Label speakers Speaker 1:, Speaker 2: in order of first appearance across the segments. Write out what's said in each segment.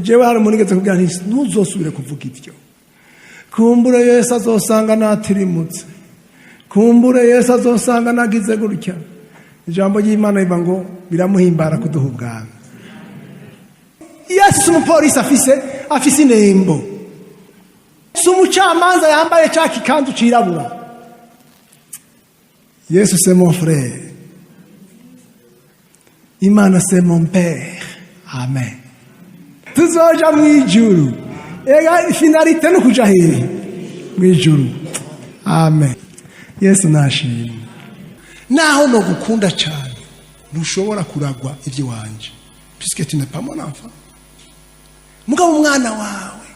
Speaker 1: jewe hari umuntu ugeze kugira nti ntuzosubire kuvuga ibyo. Kumbure Yesu azosanga natirimutse, kumbure Yesu azosanga nagize gutya. Ijambo ry'Imana rivuga ngo biramuhimbara kuduha ubwami. Yesu umupolisi afise inembo, si umucamanza yambaye cya kikanzu cirabura. Yesu c'est mon frère, Imana c'est mon père. Amen. Tuzoja mwijuru. Ega finalite no kuja hehe mwijuru. Amen. Yesu nashimye. Naho no gukunda cyane ntushobora kuragwa ibyo wanje, puisque tu n'es pas mon enfant. Mugabo umwana wawe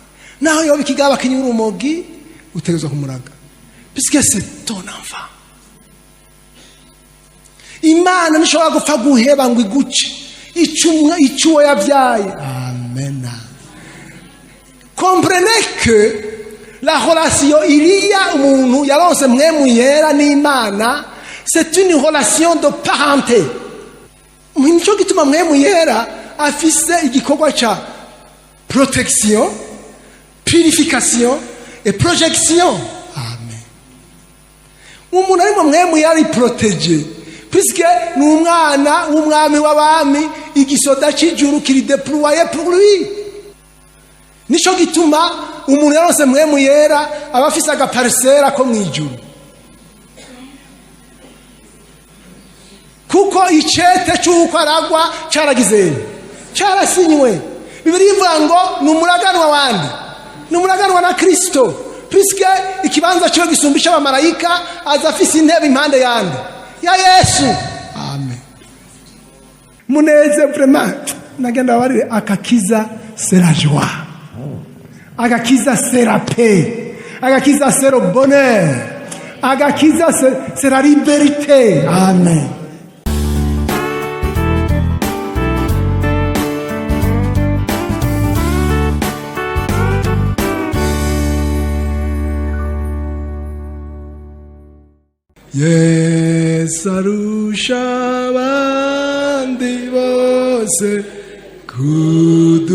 Speaker 1: naho yoba ikigaba kinyura umogi utegezwa kumuraga, puisque c'est ton enfant. Imana nishobora gupfa guheba ngo iguce icuwo yabyaye. Amen. Comprenez que la relation iriya umuntu yaronse mwemu yera n'Imana, c'est une relation de parenté. Nico gituma mwemu yera afise igikorwa cha protection, purification et projection. Amen. Umuntu ari mwemu yari protégé, puisque nous umwana w'umwami w'abami, igisoda cy'ijuru kiri déployé pour lui. Nico gituma umuntu yaronse mwemu yera abafise agaparisera ko mwijuru, kuko icete cy'uko aragwa cyaragize cyarasinywe. Bibiri ivuga ngo numuraganwa wandi, numuraganwa na Kristo, puisque ikibanza cyo gisumbisha abamarayika azafise intebe impande yandi ya Yesu. Amen. Muneze vraiment nagenda bari akakiza c'est la joie, agakiza c'est la paix, agakiza c'est le bonheur, agakiza c'est la liberté. Amen. Yesu arusha abandi bose kudukunda,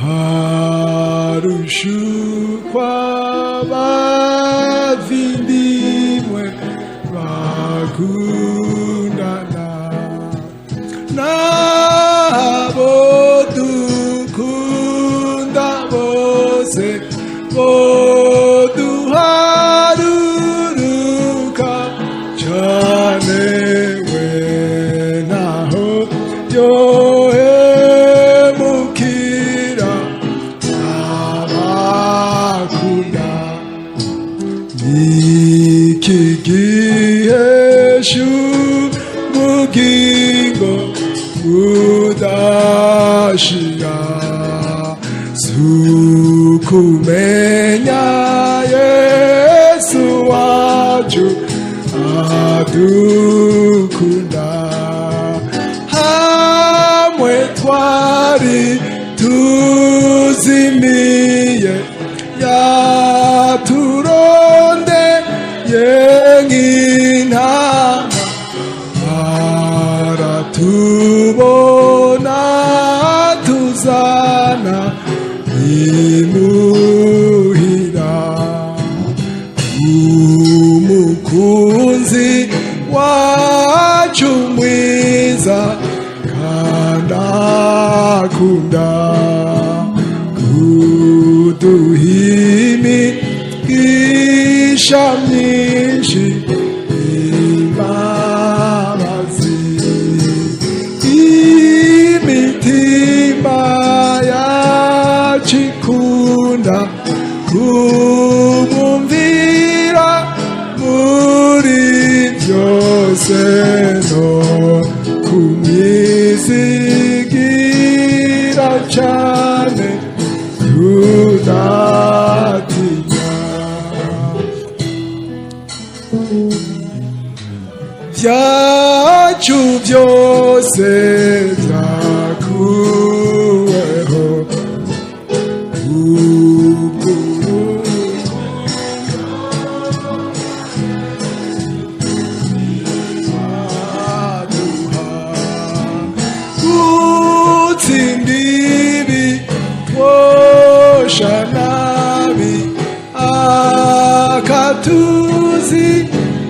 Speaker 1: harusha kw'abavindimwe bakundana, n'abo dukunda bose duharuruka cyane we naho yohemukira abakunda. Iki gihe cy'ubugingo budashira, sukumenya Yesu wacu adukunda. Hamwe twari tuzimiye yaturondeye nk'intama, aratubona tuzana imuhira. Umukunzi wacu mwiza kandi akunda kuduha imigisha myinshi, imbabazi. Imitima yacu ikunda kumumvira muri byose no kumwizigira cyane tudatinya. Byacu byose byakuweho, imbibi wosha nabi akatuzi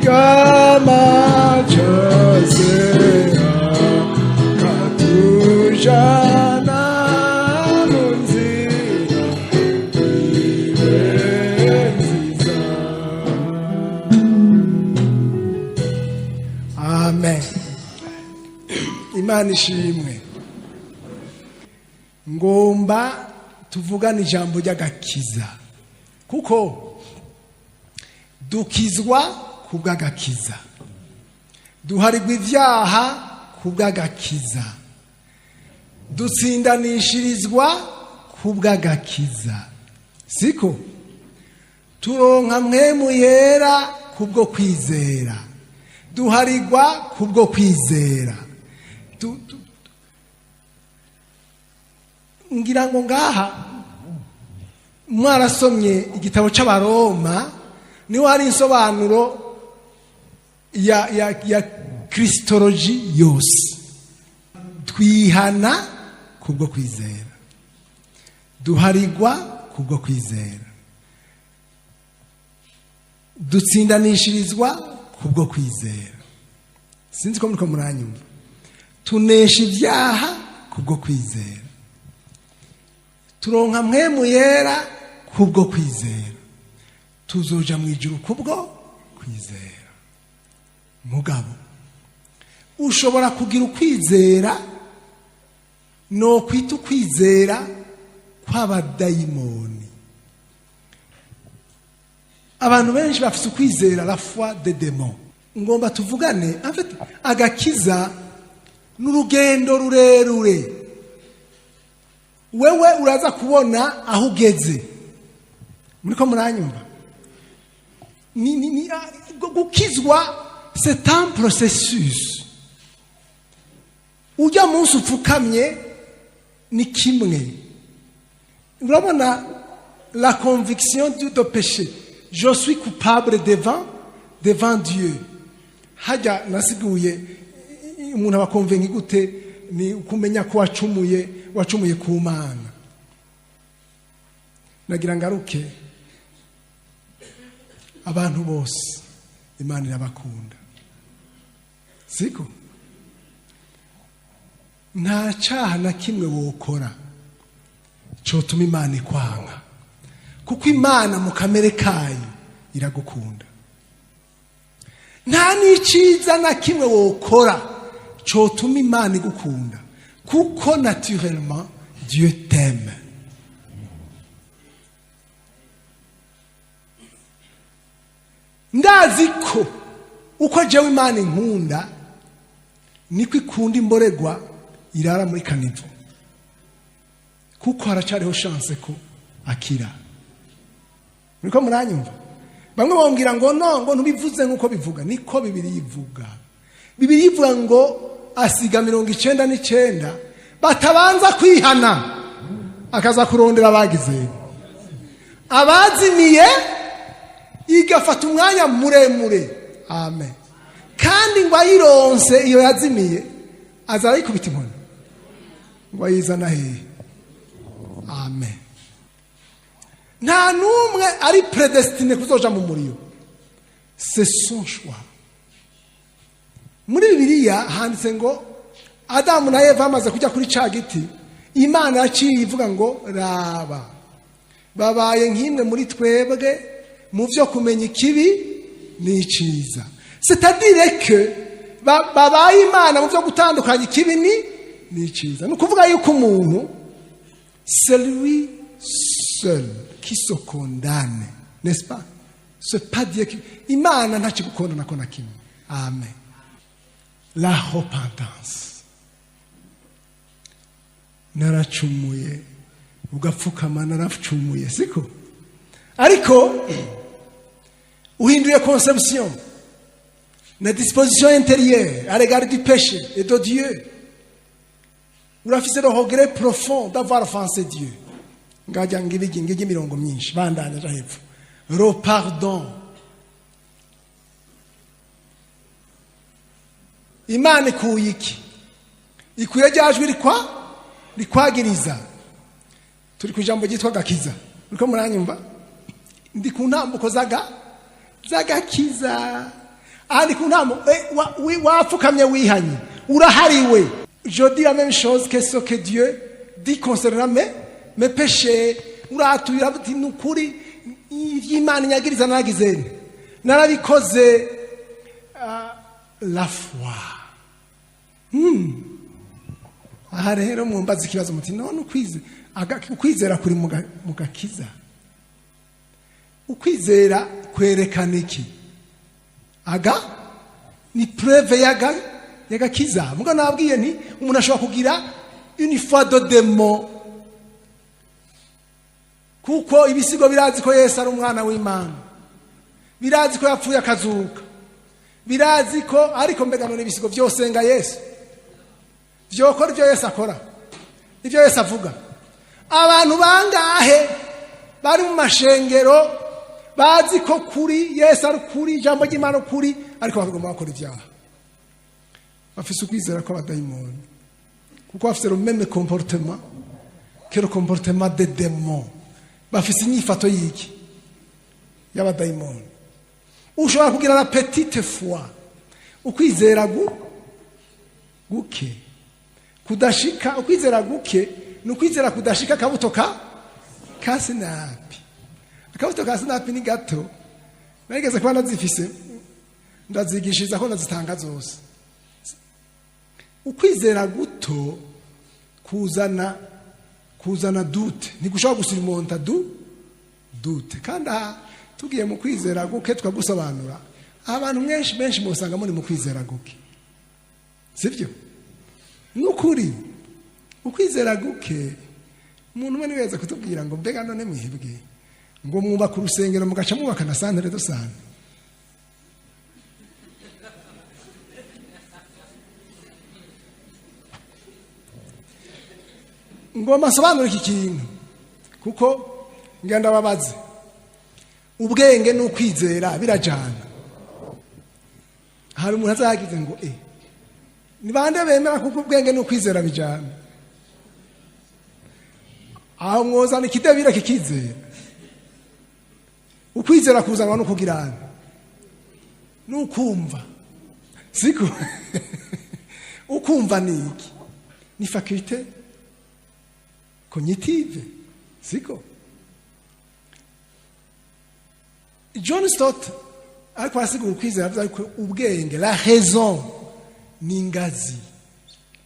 Speaker 1: kamachozi akatujana munzira ibenziza. Amen. Imana ishimwe. Ngomba tuvugane ijambo ry'agakiza kuko dukizwa kubw'agakiza, duharirwa ivyaha kubw'agakiza, dutsindanishirizwa kubw'agakiza, siko turonka mpwemu yera kubwo kwizera, duharirwa kubwo kwizera. Ngira ngo ngaha mwarasomye igitabo c'Abaroma, niho hari insobanuro ya Kristology yose. Twihana kubwo kwizera, duharirwa kubwo kwizera, dutsindanishirizwa kubwo kwizera. Sinzi ko muriko muranyumva. Tunesha ivyaha kubwo kwizera, turonka mpwemu yera kubwo kwizera, tuzoja mu ijuru kubwo kwizera. Mugabo ushobora kugira ukwizera no kwita ukwizera kw'abadayimoni. Abantu benshi bafite ukwizera la foi des démons. Ngomba tuvugane en fait agakiza n'urugendo rurerure. Wewe uraza kubona aho ugeze. Muriko muranyumva? Gukizwa c'est un processus. Ujya munsi upfukamye ni kimwe. Urabona la conviction du péché. Je suis coupable devant Dieu. Hajya nasiguye umuntu abakonvenki gute ni kumenya ko wacumuye ku Mana. Nagira ngaruke abantu bose Imana irabakunda, siko nta cyaha na kimwe wokora cyotuma Imana ikwanga, kuko Imana mu kamere kayo iragukunda. Nta n'iciza na kimwe wokora cyotuma Imana igukunda, kuko naturellement Dieu t'aime. Ndazi ko uko jewe Imana inkunda niko ikunda imboregwa irara muri kanivo, kuko haracariho chance ko akira. Muriko muranyumva? Bamwe bambwira ngo no, ngo ntubivuze nkuko bivuga. Niko Bibiliya ivuga. Bibiliya ivuga ngo asiga 99 batabanza kwihana akaza kurondera abagize, abazimiye igafata umwanya muremure. Amen. Kandi ngo ayironse iyo yazimiye azarayikubita inkoni ngo ayizana hehe. Amen. Nta numwe ari predestiné kuzoja mu muriyo, c'est son choix. Muri Bibiliya handitse ngo Adamu na Eva bamaze kujya kuri ca giti, Imana yaciye ivuga ngo raba babaye nk'imwe muri twebwe mu byo kumenya ikibi n'iciza. C'est-à-dire que babaye Imana mu byo gutandukanya ikibi n'iciza. Ni ukuvuga yuko umuntu c'est lui seul qui se condamne, n'est-ce pas? C'est pas Dieu qui Imana nta kigukondana ko na kimwe. Amen. La repentance. Naracumuye ugapfukama naracumuye, siko? Ariko uhinduye conception na disposition intérieure à l'égard du péché et de Dieu. Urafise le regret profond d'avoir offensé Dieu. Ngajya ngibigi mirongo myinshi bandanya hepfo. Le pardon. Imana ikuye iki? Ikuye ryajwe rikwa rikwagiriza. Turi ku ijambo ryitwa gakiza. Uriko muranyumva? Ndi ku ntambuko zagakiza. Ndi ku ntambuko wapfukamye wihanye. Urahariwe. Je dis la même chose que ce que Dieu dit concernant mes péchés. Uratuira buti nukuri y'Imana nyagiriza nagizeni. Narabikoze la foi. Aha rero mwumbaza ikibazo muti none ukwizera kuri mu gakiza. Ukwizera kwerekana iki? Ni preuve y'agakiza. Muga nabwiye nti umuntu ashobora kugira une foi de démon. Kuko ibisigo birazi ko Yesu ari umwana w'Imana. Birazi ko yapfuye akazuka. Birazi ko ariko mbega none ibisigo byose nga Yesu. Vyokora ibyo Yesu akora. Ibyo Yesu avuga. Abantu bangahe bari mu mashengero bazi ko kuri Yesu ari kuri ijambo ry'Imana kuri ariko bagomba gukora ibyaha. Bafise ukwizera ko abadayimoni. Kuko bafise le même comportement que le comportement des démons. Bafise inyifato y'iki y'abadayimoni. Ushobora kugira la petite foi. Ukwizera guke. Kudashika ukwizera guke nukwizera kudashika kabuto ka sinapi. Akabuto ka sinapi ni gato. Nageze kwa nazifise ndazigishiza ko nazitanga zose. Ukwizera guto kuzana dute. Nigushobora gusirimonta dute. Kanda tugiye mu kwizera guke twagusobanura. Abantu benshi musanga muri mu kwizera guke. Sivyo? Nukuri. Ukwizera guke umuntu umwe niweza kutubwira ngo mbega none mwihebwe ngo mwuba ku rusengero mugaca mwubaka na santere do sana. Ngoma sobanura iki kintu kuko ngenda babaze ubwenge n'ukwizera birajana. Hari umuntu azagize ngo ni bande bemera kuko ubwenge n'ukwizera bijana. Aho mwozana ikidebira kikizera. Ukwizera kuzanwa no kugirana. Nukumva. Siko. Ukumva niki? Ni faculté cognitive. Siko. John Stott ariko asigura ukwizera avuga ko ubwenge la raison ni ngazi.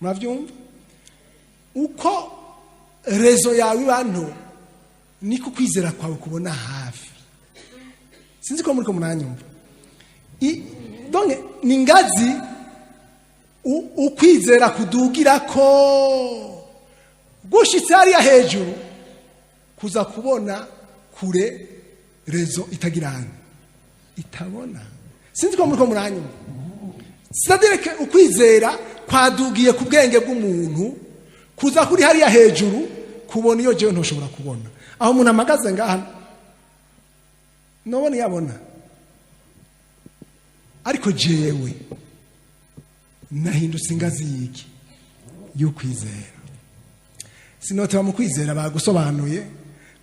Speaker 1: Muravyumva? Uko rezo yawe bantu niko kwizera kwawe kubona hafi. Sinzi ko muri ko munanyumva. Donc ni ngazi ukwizera kudugira ko gushitse ari hejuru kuza kubona kure rezo itagirana itabona. Sinzi ko muri ko munanyumva. C'est-à-dire que ukwizera kwadugiye ku bwenge bw'umuntu kuza kuri hariya hejuru kubona iyo jewe ntoshobora kubona. Aho umuntu amagaze ngaha nobone yabona. Ariko jewe nahindutse ingazi yiki yo kwizera. Sinoteba mu kwizera bagusobanuye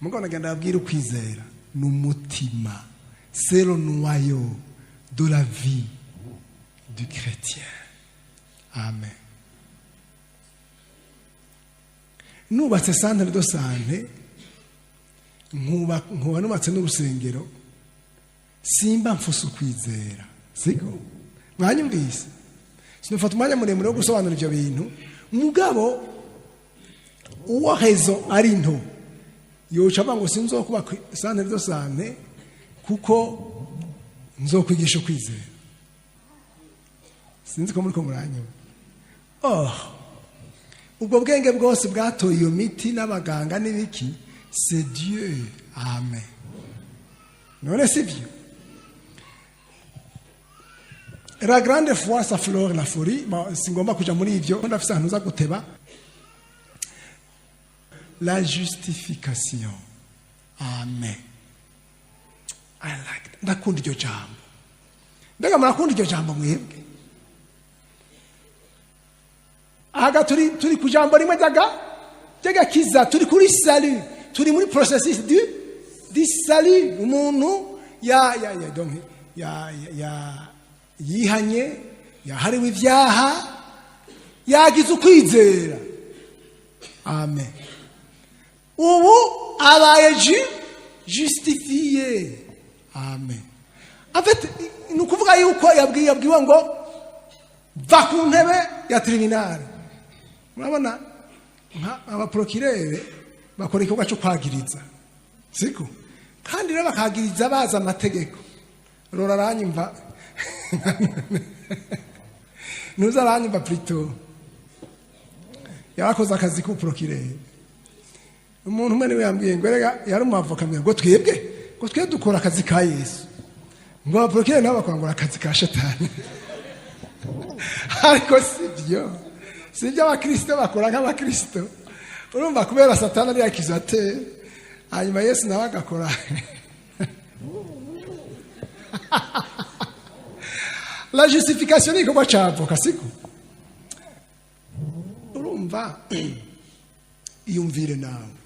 Speaker 1: mugo nagenda babwira ukwizera n'umutima. C'est le noyau de la vie du chrétien. Amen. Nubatse santere do sante nkuba nubatse n'urusengero simba mfuso kwizera. Siko mwanyumvise sinofata umwanya muremure wo gusobanura ibyo bintu mugabo uwo hezo ari nto yoca bango sinzokuba santere do sante kuko nzokwigisha kwizera. Sinzi ko muri ko muranyumva. Ubwo bwenge bwose bwatoye iyo miti n'abaganga n'ibiki c'est Dieu. Amen. None sivyo. La grande foi sa fleur la folie. Singomba kuja muri ivyo ndafisa ahantu za guteba. La justification. Amen. I like that. Ndakunda iryo jambo. Mbega murakunda iryo jambo mwebwe? Aga turi ku jambo rimwe by'agakiza turi kuri salut, turi muri processus du salut. Umuntu yihanye, yahariwe ibyaha, yagize ukwizera. Amen. Ubu abaye justifié. Amen. En fait, ni ukuvuga yuko yabwiwe ngo va ku ntebe ya tribunal. Murabona abaprokirere bakora ikikorwa cyo kwagiriza, siko? Kandi rero bakagiriza baza amategeko. Rora aranyumva nuza aranyumva plutôt yarakoze akazi k'uprokirere. Umuntu umwe niwe yambwiye ngo rega yari umwavoka ngo twebwe dukora akazi ka Yesu, ngo abaprokirere nabo bakangura akazi ka Shetani. Ariko sibyo abakristo bakora nk'abakristo. Urumva kubera Satani ari accusateur, hanyuma Yesu nawe agakora. La justification ni igikorwa cy'avoka, siko? Urumva iyumvire nawe.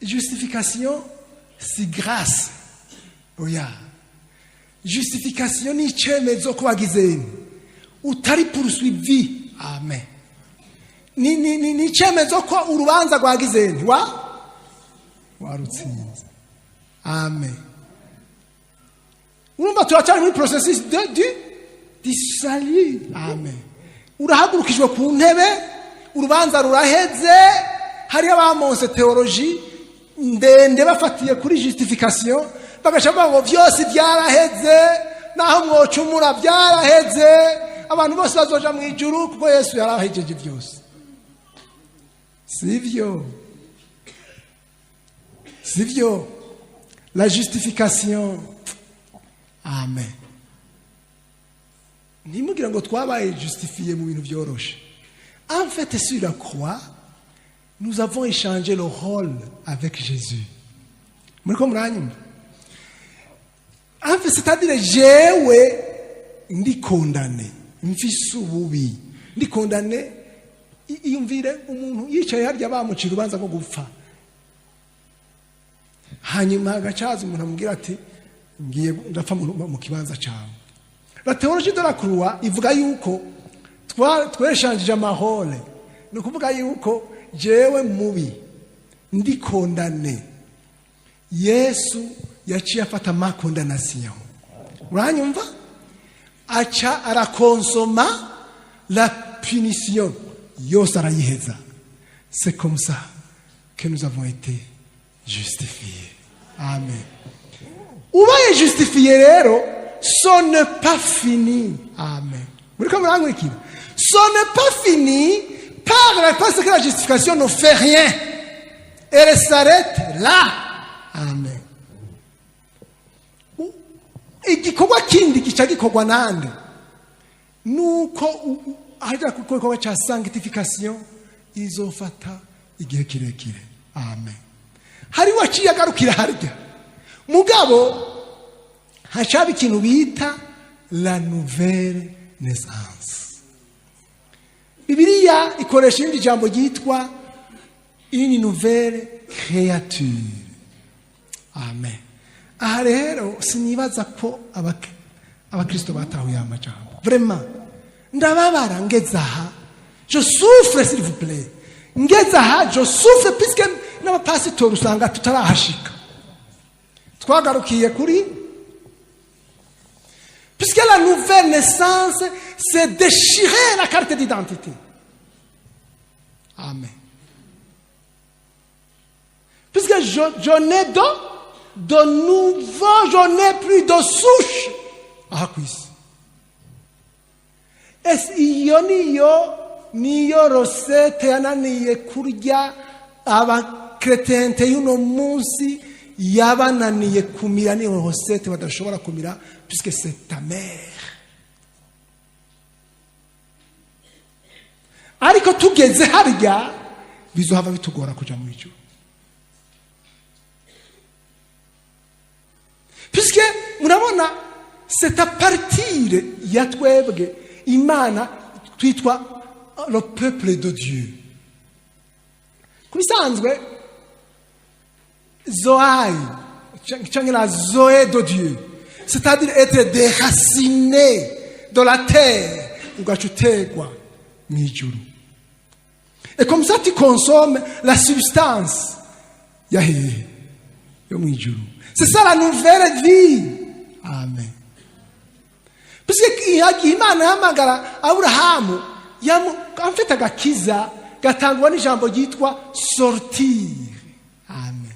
Speaker 1: Justification si grâce. Oya. Justification ni icyemezo ko wagizeni utari poursuivi. Amen. Ni icyemezo ko urubanza rwagizeni warutsinze. Amen. Urumva turacyari muri processus du salut. Amen. Urahagurukijwe ku ntebe, urubanza ruraheze. Hari abamonse theologie ndende bafatiye kuri justification, bagashaka ngo byose byaraheze, naho mwocumura byaraheze, abantu bose bazoja mu ijuru kuko Yesu yarahejeje byose. Sivyo. La justification. Amen. Ntimugira ngo twabaye justifié mu bintu byoroshe. En fait, sur la croix, nous avons échangé le rôle avec Jésus. Muriko muranyumva? En fait, c'est-à-dire jewe ndi condamné, mfise ububi, ndi condamné. Iyumvire umuntu yicaye harya bamucira urubanza rwo gupfa, hanyuma agacaza umuntu amubwira ati ngiye ndapfa mu kibanza cyawe. La théologie de la croix ivuga yuko tweshanjije amahole, ni ukuvuga yuko jewe mubi ndi condamné, Yesu yaciye afata ma condamnation. Uranyumva? Acha arakonsoma la punition. Yose arayiheza. C'est comme ça que nous avons été justifiés. Amen. Ubaye justifié rero, ce n'est pas fini. Amen. Muriko murangurikira? Ce n'est pas fini parce que la justification ne fait rien. Elle s'arrête là. Amen. Igikorwa kindi gica gikorwa nande nuko haja kukorwa cha sanctification izofata igihe kirekire. Amen. Hari waciye agarukira harya mugabo hacaba ikintu bita la nouvelle naissance. Bibiliya ikoresha indi jambo ryitwa une nouvelle créature. Amen. Aha rero sinibaza ko abakristo batahuye amajambo. Vraiment ndababara ngezaha, je souffre s'il vous plaît. Ngezaha je souffre puisque n'abapasitori usanga tutarahashika. Twagarukiye kuri puisque la nouvelle naissance c'est déchirer la carte d'identité. Amen. Puisque je n'ai de nouveau, je n'ai plus de souche. Ah, quisi. Iyo niyo rosete yananiye kurya abakretente y'uno munsi, yabananiye kumira niyo rosete badashobora kumira puisque c'est ta mère. Ariko tugeze harya bizohava bitugora kuja mu ijuru. Puisque murabona c'est à partir ya twebwe Imana twitwa le peuple de Dieu. Ku bisanzwe Zoai, cyangwa la Zoé de Dieu, c'est-à-dire être déraciné de la terre, ugachutegwa mw'ijuru. Et comme ça tu consommes la substance yo mw'ijuru. C'est ça la nouvelle vie. Amen. Parce que Imana yahamagara Aburahamu amfite agakiza gatangwa n'ijambo ryitwa sortir. Amen.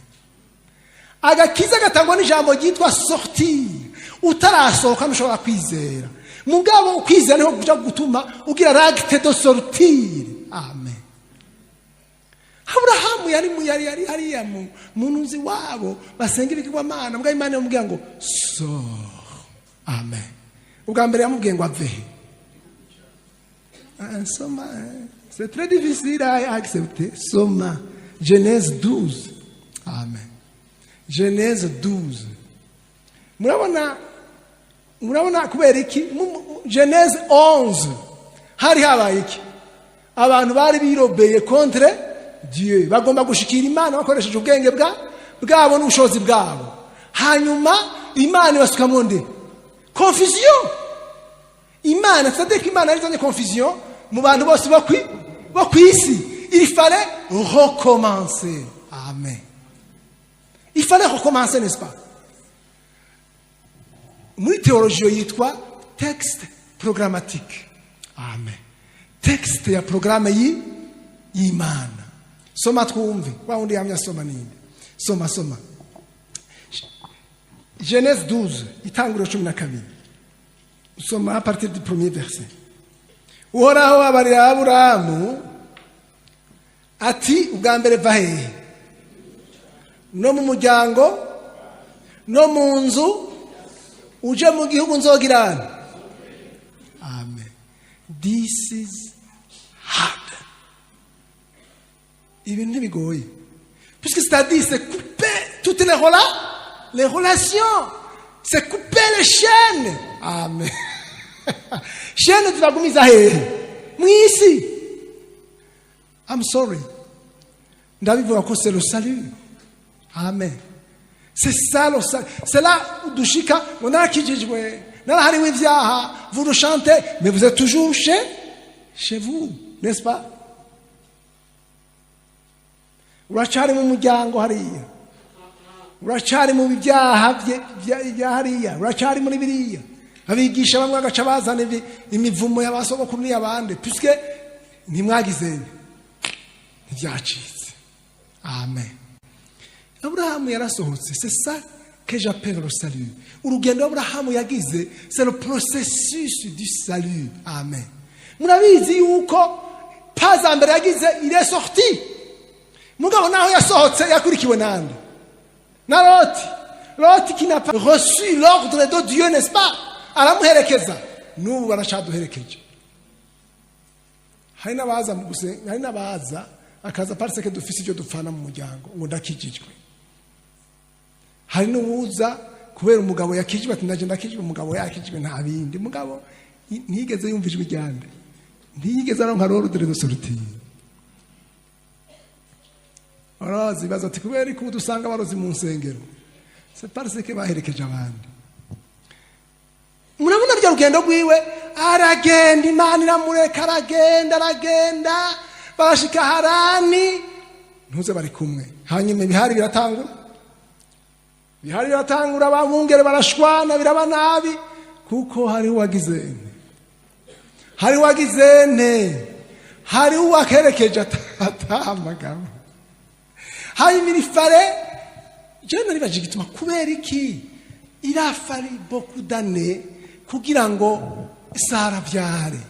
Speaker 1: Agakiza gatangwa n'ijambo ryitwa sortir. Utarasohoka ntushobora kwizera. Mugabo ukwizera niho kuja gutuma ugira l'acte de sortir. Amen. Aburahamu yari hariya mu nzi wabo basengera ikigwamana, mbwa Imana yamubwiye ngo sors. Amen. Ubwa mbere yamubwiye ngo ave. Soma, c'est très difficile à accepter. Soma, Genèse 12. Amen. Genèse 12. Murabona kubera iki? Genèse 11. Hari habaye iki? Abantu bari birobeye contre Dieu. Bagomba gushikira Imana bakoresheje ubwenge bwabo n'ubushobozi bwabo. Hanyuma Imana ibasukamwo nde? Confusion. Imana, c'est-à-dire qu'Imana izanye confusion mu bantu bose bo kwisi. Il fallait recommencer. Amen. Il fallait recommencer, n'est-ce pas? Muri théologie yitwa texte programmatique. Amen. Texte ya programme y'Imana. Soma twumve. Wa undi yamya soma ninde? Soma. Genèse 12, itanguriro 12. Soma à partir du premier verset. Uhoraho abarira Aburahamu ati ubwa mbere va hehe? No mu muryango, no mu nzu, uje mu gihugu nzogirana. Amen. This is hard. Ibintu ntibigoye. Puisque c'est-à-dire c'est couper toutes les relations. C'est couper les chaînes. Amen. Chaîne tunagumiza hehe? Mwisi. I'm sorry. Ndabivuga ko c'est le salut. Amen. C'est ça le salut. C'est là où dushika monakijijwe. Narahariwe ivyaha, vous le chantez, mais vous êtes toujours chez vous, n'est-ce pas? Urachari mu muryango hariya. Urachari mu byaha bya hariya. Urachari muri biriya. Abigisha bamwe agaca bazana imivumo y'abasogokuru n'iyabande, puisque ntimwagizene. Ntibyacitse. Amen. Abrahamu yarasohotse. C'est ça que j'appelle le salut. Urugendo Abrahamu yagize, c'est le processus du salut. Amen. Murabizi yuko paza mbere yagize, il est sorti. Mugabo naho yasohotse yakurikiwe nande? Na Loti qui n'a pas reçu l'ordre de Dieu, n'est-ce pas? Aramuherekeza. N'ubu baracaduherekeje. Hari n'abaza akaza parce que dufise icyo dupfana mu muryango ngo ndakijijwe. Hari n'uwuza kubera umugabo yakijijwe ati ndaje ndakijijwe, umugabo yakijijwe nta bindi. Mugabo ntigeze yumvijwe ryande. Ntigeze aronka l'ordre de sortir. Arazi baza ati kubera ko dusanga barozi mu nsengero. C'est parce que baherekeje abandi. Murabona rya rugendo rwiwe aragenda, Imana iramureka aragenda barashika Harani, ntuze bari kumwe. Hanyuma ibihari biratangura abamungere barashwana biraba nabi kuko hari uwakerekeje atamagamo. Hanyuma irifare jana ribaje gituma kubera iki irafari beaucoup d'années kugira ngo Sara byare.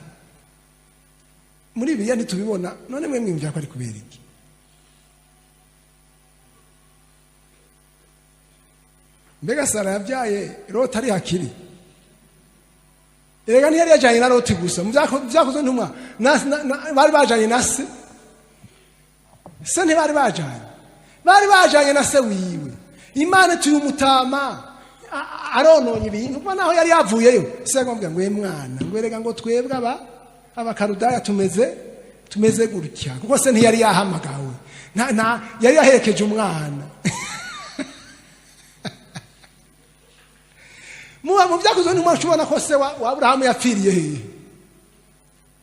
Speaker 1: Muri Bibiliya ntitubibona, none mwe mwimvya ko ari kubera iki? Mbega Sara yabyaye Loti ari hakiri? Erega ntiyari yajanye na Loti gusa, muvyakoze ntumwa bari bajanye na se. Se ntibari bajanye na se wiwe. Imana tuyumutama arononye ibintu kuba naho yari yavuyeyo. Se ngomvya ngo mwana ngo erega ngo twebwe abakarudaya tumeze tumeze gutya kuko se ntiyari yahamagawe yari yaherekeje umwana mu byakozwe n'umwana ubona ko se wa Aburahamu yapfiriye hehe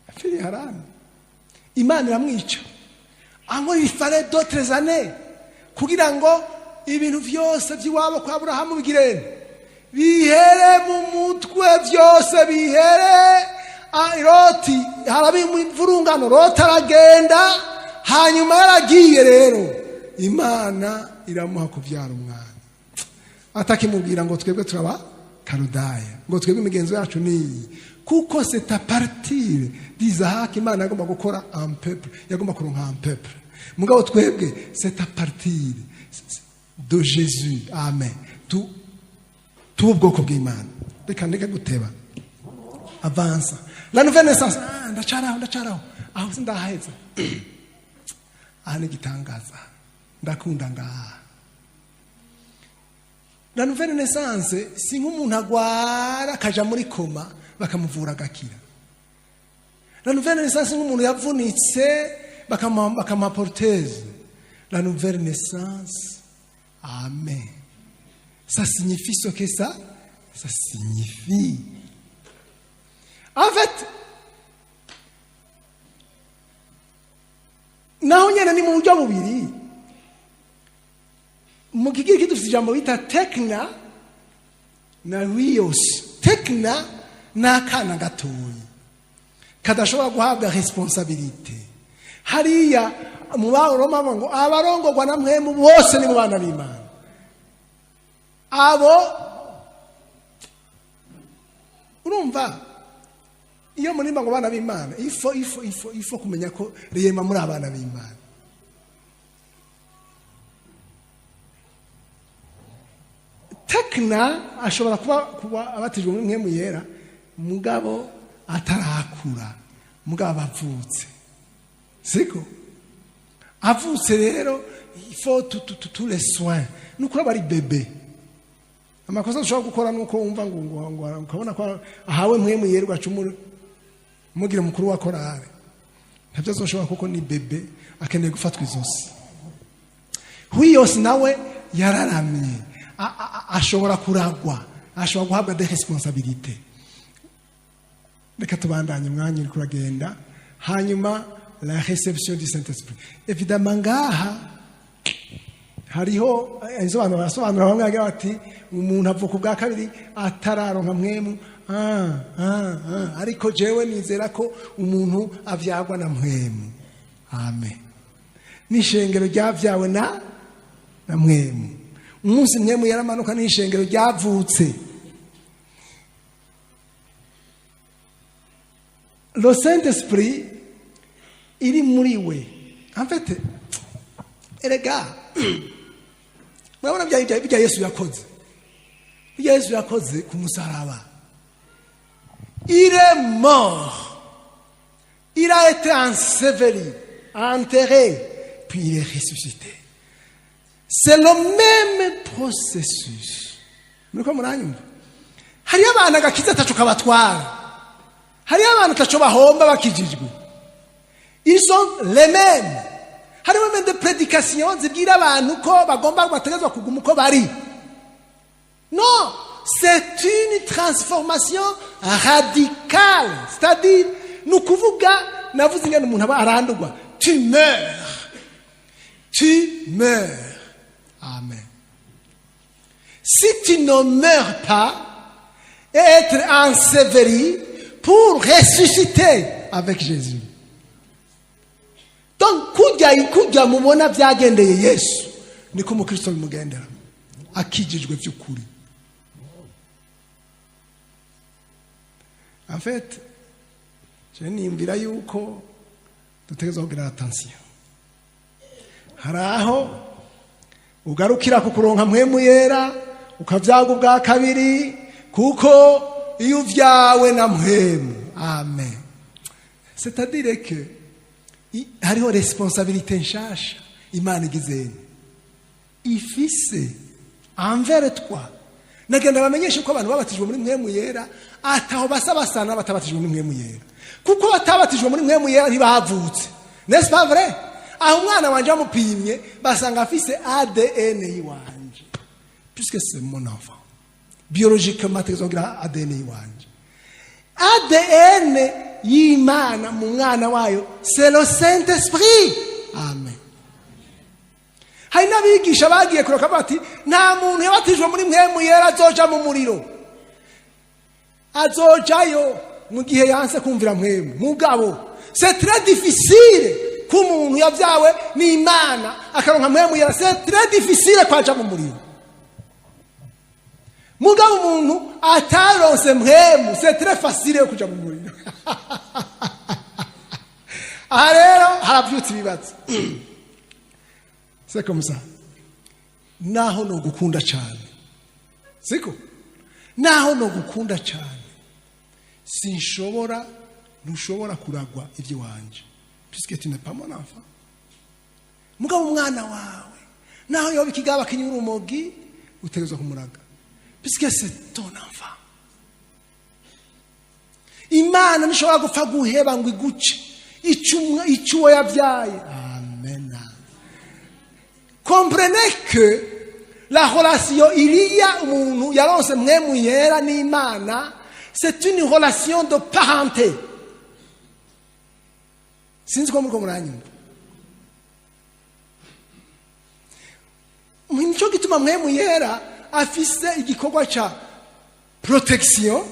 Speaker 1: yapfiriye Harani Imana iramwica il fallait d'autres années kugira ngo ibintu byose by'iwabo kwa Aburahamu bigirene bihere mu mutwe byose bihere Loti harabi imvurungano Loti aragenda hanyuma yaragiye rero Imana iramuha kubyara umwana atakimubwira ngo twebwe turaba Kaludaya ngo twebwe imigenzo yacu ni kuko c'est à partir d'Isaac Imana yagomba gukora un peuple yagomba kuronka un peuple mugabo twebwe c'est à partir de Jésus amen tu ubwoko bw'Imana reka ndeke guteba avance la nouvelle naissance ndacaraho aho sindaheza aha ni gitangaza ndakunda ngaha la nouvelle naissance si nk'umuntu agwara akaja muri koma bakamuvura agakira la nouvelle naissance nk'umuntu yavunitse bakamuha porteze la nouvelle naissance amen ça signifie ce que ça signifie en fait naho nyene ni mu buryo bubiri mu kigiriki dufite ijambo bita tekna na rios tekna n'akana gatoyi kadashobora guhabwa responsabilité hariya mu Baroma ngo abarongorwa na mwemu bose ni mu bana b'Imana abo urumva iyo murimba ngo bana b'Imana ifo kumenya ko riyema muri abana b'Imana tekna ashobora kuba abatijwe muri mwemu yera mugabo atarakura mugabo avutse siko avutse rero ifo tous les soins nuko bari bebe amakosa ushobora gukora nuko wumva ngo ukabona ko ahawe mwemu yera ugacumura mugira mukuru wa korale ntabyo azoshobora kuko ni bebe akeneye gufatwa izosi huyose nawe yararamye ashobora kuragwa ashobora guhabwa des responsabilités reka tubandanye mwanya uri kuragenda hanyuma la réception du Saint-Esprit évidemment ngaha hariho asobanura bamwe bagira bati umuntu avuka bwa kabiri atararonka mwemu ariko jewe nizera ko umuntu avyagwa na mwemu amen n'ishengero ryavyawe na mwemu umunsi mwemu yaramanuka n'ishengero ryavutse le Saint-Esprit iri muri we en fait erega mwabona bya Yesu yakoze ku musaraba il est mort il a été enseveli enterré puis il est ressuscité c'est le même processus muriko muranyumva hari abana gakiza tacho kabatwara hari abana tacho bahomba bakijijwe ils sont les mêmes hari même des prédications zibwira abantu ko bagomba bategezwa kuguma uko bari non c'est une transformation radicale c'est-à-dire nous kuvuga navuze ngene umuntu aba arandurwa tu meurs amen si tu ne meurs pas et être enseveli pour ressusciter avec Jésus donc kujya mubona byagendeye Yesu niko umukristo bimugendera akijijwe by'ukuri en fait je nimbira yuko dutegeza kugira attention haraho ugarukira ku kuronka mwemu yera ukavyaga ubwa kabiri kuko iyo uvyawe na mwemu amen c'est-à-dire que hariho responsabilité nshasha Imana igizeni ifise envers toi nagenda bamenyesha ko abantu babatijwe muri mwemu yera ataho basabasana batabatijwe muri mwemu yera kuko batabatijwe muri mwemu yera ntibavutse N'est-ce pas vrai? Aho umwana wanje amupimye basanga afise ADN yiwanje. Puisque c'est mon enfant. Biologiquement tezogira ADN yiwanje. ADN y'Imana mu mwana wayo, c'est le Saint-Esprit. Amen. Hari n'abigisha bagiye kuroka bati nta muntu yabatijwe muri mpwemu yera azoja mu muriro. Azojayo mu gihe yanse kumvira mpwemu. Mugabo, c'est très difficile ko umuntu yavyawe n'Imana akaronka mpwemu yera. C'est très difficile kwaja mu muriro. Mugabo umuntu ataronse mpwemu, c'est très facile kuja mu muriro. Aha rero haravyutse ibibazo. C'est comme ça. Naho no gukunda cyane. Siko? Naho no gukunda cyane. Ntushobora kuragwa ibyo wanje. Puisque tu n'es pas mon enfant. Mugabo umwana wawe. Naho yoba ikigaba kinyura umogi utegerezwa kumuraga. Puisque c'est ton enfant. Imana nishobora gupfa guheba ngo iguce. Icuwo yabyaye. Amen. Comprenez que la relation iliya umuntu yaronse mwemu yera n'Imana, c'est une relation de parenté. Sinzi ko muriko muranyumva. Nico gituma mwemu yera afise igikorwa ca protection,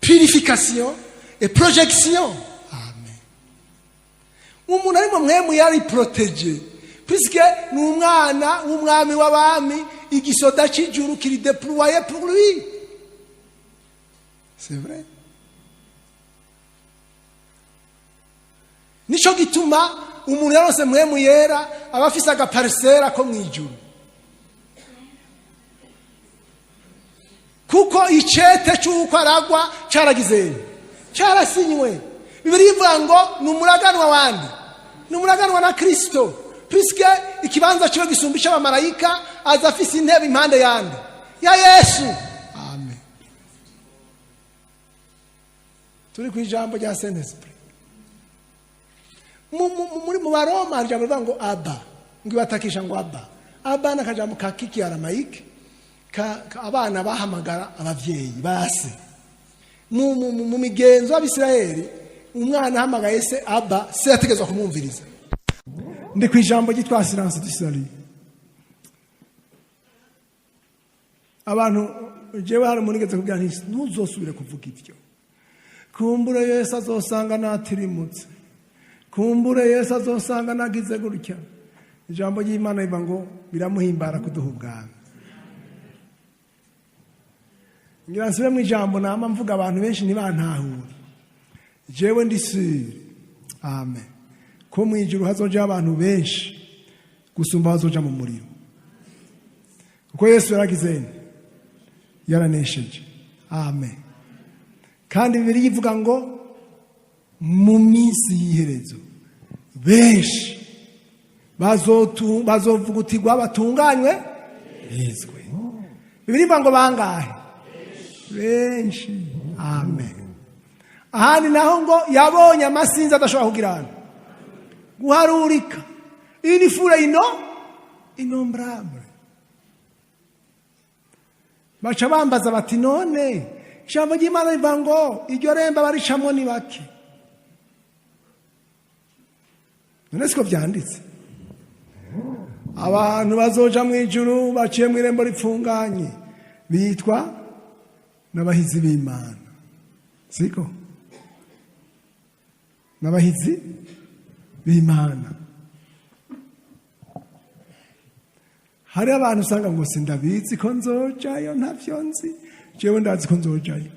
Speaker 1: purification et projection. Amen. Umuntu ari mu mwemu yari protégé. Puisque nous umwana w'umwami w'abami igisoda cy'ijuru kiri déployé pour lui. C'est vrai. Nico gituma umuntu yaronse mwemu yera abafise agaparisera ko mwijuru. Kuko icete cy'uko aragwa cyaragize cyarasinywe. Bibiliya ivuga ngo numuraganwa wandi. Numuraganwa na Kristo. Puisque ikibanza cyo gisumbisha abamarayika azafise intebe impande yande ya Yesu. Amen. Turi ku ijambo rya Saint-Esprit. Muri mu Baroma ijambo rivuga ngo Abba. Ngibatakisha ngo Abba. Abba nakajambo ka kiki aramayike ka abana bahamagara abavyeyi base. Mu migenzo y'Abisirayeli umwana ahamagaye se Abba se yategezwa kumwumviriza. Ndi ku ijambo gitwa silence du salut. Abantu jewe hari munigeze kugira nti ntuzosubire kuvuga ivyo. Kumbure Yesu azosanga natirimutse. Kumbure Yesu azosanga nagize gutya. Ijambo ry'Imana rivuga ngo biramuhimbara kuduha ubwami. Ngira nsubire mu ijambo nama mvuga abantu benshi ntibantahura. Jewe ndi sûr. Amen. Ko mu ijuru hazoja abantu benshi gusumba hazoja mu muriro. Kuko Yesu yaragize yaranesheje. Amen. Kandi Bibiliya ivuga ngo mu minsi y'iherezo benshi bazovugutirwa batunganywe bezwe. Bibiliya ivuga ngo bangahe? Benshi. Amen. Ahandi naho ngo yabonye amasinzi adashobora kugirana guharurika. Une foule innombrable. Baca bambaza bati none ijambo ry'Imana rivuga ngo iryo remba baricamwo ni bake. None siko byanditse. Abantu bazoja mu ijuru baciye mu irembo ripfunganye bitwa n'abahizi b'Imana. Siko? N'abahizi b'Imana. Hari abantu usanga ngo sindabizi ko nzojayo ntavyo nzi. Jewe ndazi ko nzojayo.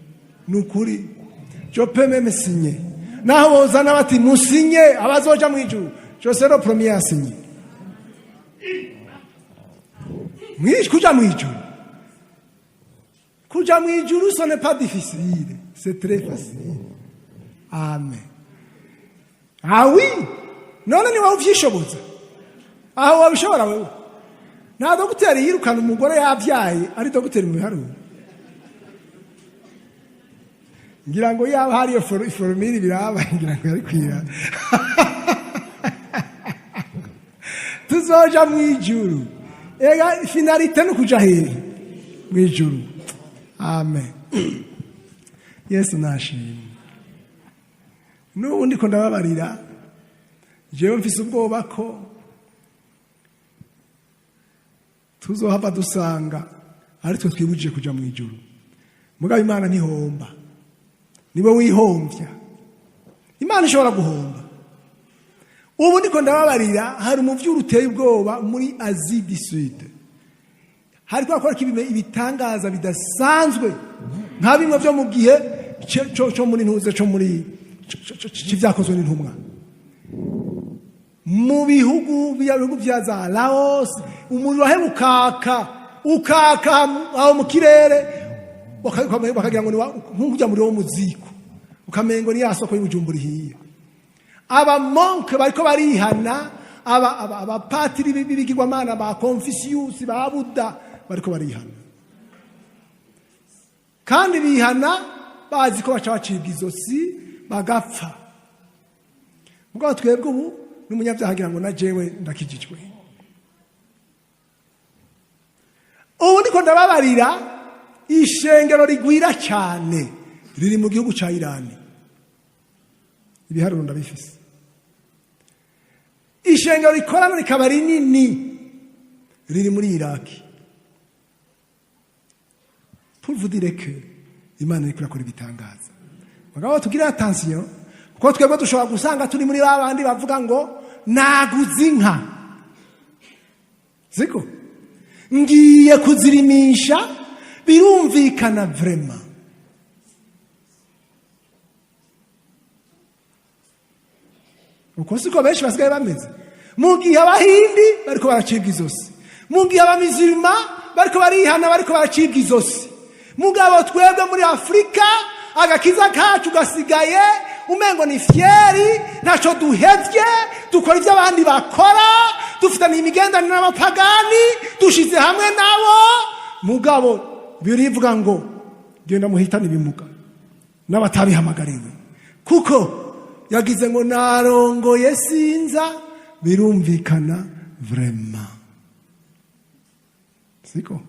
Speaker 1: Nukuri. Je peux même signer. Naho bozana bati musinye abazoja mu ijuru. Je serai le premier à signer. Kuja mu ijuru. Kuja mu ijuru ce n'est pas difficile. C'est très facile. Amen. Ah oui. None ni wavyishoboza. Aho wabishobora wewe. Na dogiteri yirukana umugore yavyaye ari dogiteri mu biharuro. Ngira ngo yaba hari formule biraba ngira ngo ari kwira. tuzoja mu ijuru. Ega finalite no kuja hehe mu ijuru. Amen. Yesu nashimye. N'ubu ndiko ndababarira, jewe mfise ubwoba ko tuzohava dusanga ari twe twibujije kuja mu ijuru. Mugabo Imana ntihomba, niwe wihomvya. Imana ishobora guhomba. Ubu ndiko ndababarira, hari umuvyuru uteye ubwoba muri Asie du Sud. Hari kwakora ibitangaza bidasanzwe nka bimwe byo mu gihe cyo muri ntuze cyo muri civyakozwe n'intumwa. Mu bihugu bya za Laos umuriro ukaka aho mu kirere bakagira ngo nk'ujya muri wo muziko ukamengo ni yasoko y'ubujumbura hiye. Aba monk bariko barihana, aba patiri b'ibigirwamana ba Confucius ba Buddha bariko barihana, kandi bihana bazi ko baca bacibwa izosi bagapfa. Mugabo twebwe ubu n'umunyabyaha agira ngo na jewe ndakijijwe. Ubu ndiko ndababarira, ishengero rigwira cyane riri mu gihugu ca Irani. Ibiharuro ndabifise. Ishengero rikorana rikaba rinini riri muri Iraki. Pour vous dire que Imana iri kurakora ibitangaza. Mugabo tugira attention, kuko twebwe dushobora gusanga turi muri babandi bavuga ngo naguze inka. Ziko ngiye kuzirimisha, birumvikana vraiment. Uko siko benshi basigaye bameze. Mu gihe abahindi bariko baracibwa izosi, mu gihe abamizirima bariko barihana, bariko baracibwa izosi. Mugabo twebwe muri Afrika agakiza kacu gasigaye umengo ni fieri, naco duhevye, dukora ivyo abandi bakora, dufitanye imigendanire n'abapagani, dushize hamwe nabo. Mugabo birivuga ngo genda muhitane ibimuga n'abatabihamagariwe, kuko yagize ngo narongoye sinza, birumvikana vraiment. Siko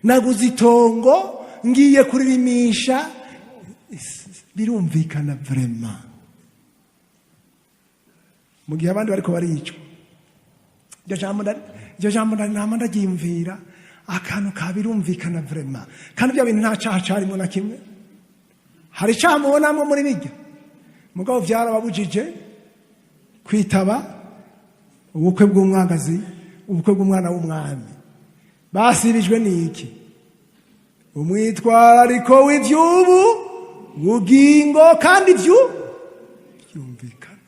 Speaker 1: naguze itongo ngiye kuririmisha, birumvikana vraiment. Mu gihe abandi bariko baricwa, iryo jambo ndagiyumvira, akantu kabirumvikana vraiment. Kandi bya bintu nta cyaha carimo na kimwe. Hari icyaha mubonamwo muri bijya, mugabo vyarababujije kwitaba ubukwe bw'umwagazi, ubukwe bw'umwana w'umwami. Basibijwe n'iki? Umwitwarariko w'ivyubu bugingo, kandi byumvikana.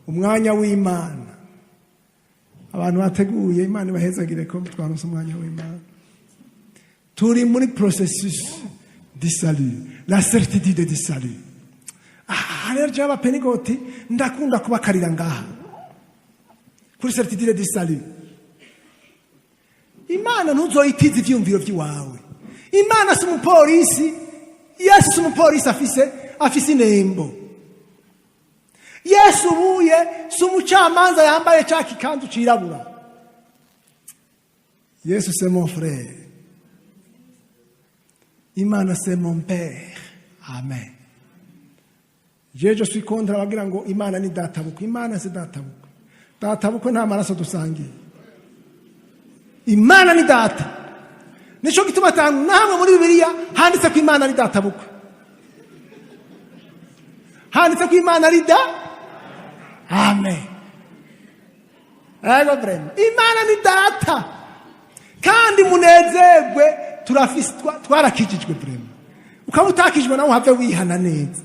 Speaker 1: Umwanya w'Imana, abantu bateguye, Imana ibahezagire ko twaronse umwanya w'Imana. Turi muri processus du salut, la certitude du salut. Rero jaba Pentecote ndakunda kubakarira ngaha kuri certitude du salut. Imana ntuzoyitiza ivyumviro vy'iwawe. Imana si umupolisi. Yesu si umupolisi afise inembo. Yesu ubuye si umucamanza yambaye ca kikanzu cirabura. Yesu c'est mon frère. Imana c'est mon père. Amen. Je suis contre abagira ngo Imana ni databuko. Imana si databuko. Databuko nta maraso dusangiye. Imana ni data. Nico gituma namwe muri Bibiliya handitse ko Imana ni databuko. Handitse ko Imana ari Amen. Ego vrema. Imana ni data. Kandi munezerwe, twarakijijwe vrema. Ukaba utakijwe nawe have wihana neza.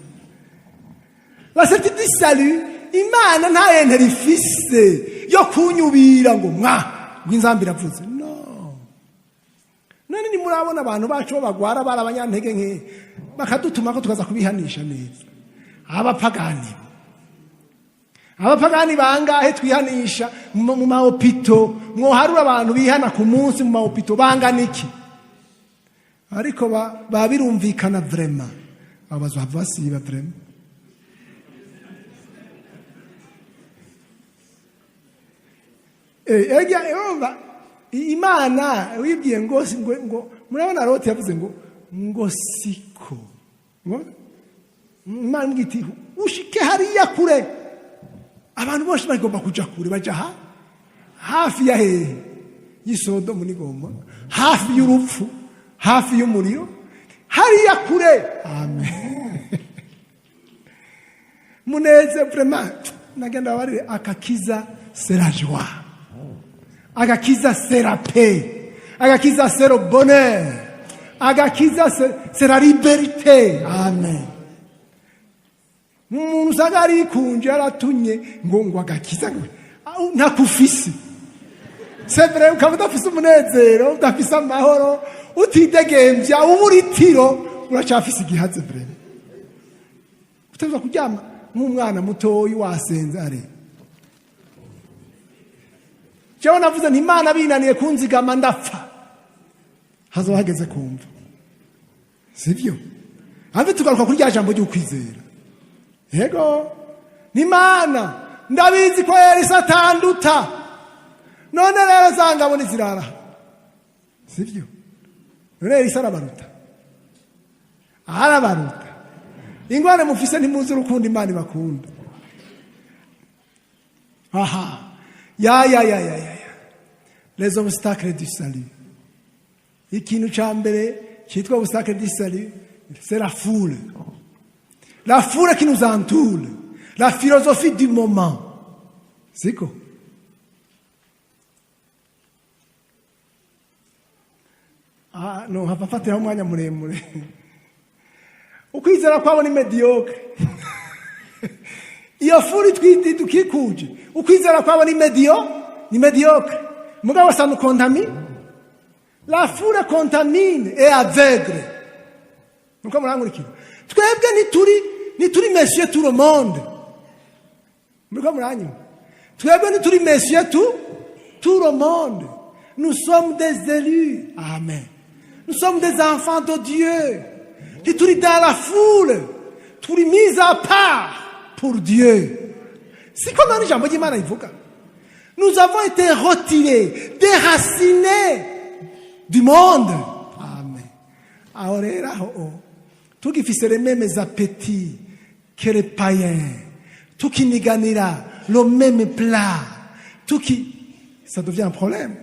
Speaker 1: La certitude du salut, Imana nta yente rifise yo kunyubira ngo ngwinzambi ravuze. No. None ni murabona abantu bacu bagwara barabanyantege nke bakadutuma ko tukaza kubihanisha neza. Abapagani bangahe twihanisha mu mahopito, mwoharura abantu bihana ku munsi mu mahopito bangana iki? Ariko babirumvikana vraiment. Abazwa basiba vraiment. imana wibwiye ngo murabona Loti yavuze ngo siko imana imbwira iti ushike hariya kure. Abantu bose bagomba kuja kure, baja hafi ya hehe y'Isodomu n'Igomora, hafi y'urupfu, hafi y'umuriro, hariya kure. Amen. Muneze vraiment nagenda barire akakiza sera joie, agakiza sera paix, agakiza sera bonheur, agakiza sera liberté. Amen. Umuntu usanga ari kunje aratunye ngo agakiza ntakufise. C'est vrai, ukaba udafise umunezero, udafise amahoro, utidegembya, uburitiro, uracafise igihaze vraiment. Uteza kuryama nk'umwana mutoyi wasenze are. Jewe navuze nti Imana binaniye kunzigama ndapfa, hazo hageze kumva, sivyo? Ave tugaruka kuri rya jambo ry'ukwizera. Yego n'Imana ndabizi ko Elisa atanduta, none rero zangabo nizirara, sivyo? None Elisa arabaruta, ingwane mufise ntimuzi urukundo Imana ibakunda. Aha, ya les obstacles du salut. Ikintu ca mbere cyitwa obstacle du salut, c'est la foule. La foule qui nous entoure, la philosophie du moment. C'est quoi? Ah non, hapa fatira umwanya muremure. Ukwizera kwabo ni mediocre. Iyo foule twiti tukikuje, ukwizera kwabo ni mediocre. Mugabo ça nous contamine. La foule contamine et aveugle. Nuko murangurikira. Twebwe nituri messieurs tout le monde. Muriko muranyu. Twebwe nituri messieurs tout le monde. Nous sommes des élus. Amen. Nous sommes des enfants de Dieu. Nituri dans la foule. Turi mis à part pour Dieu. C'est comme un jambo d'Imana ivuga. Nous avons été retirés, déracinés du monde. Amen. Ahorera tugifise les mêmes appétits que les païens, tukiniganira le même plat, ça devient un problème.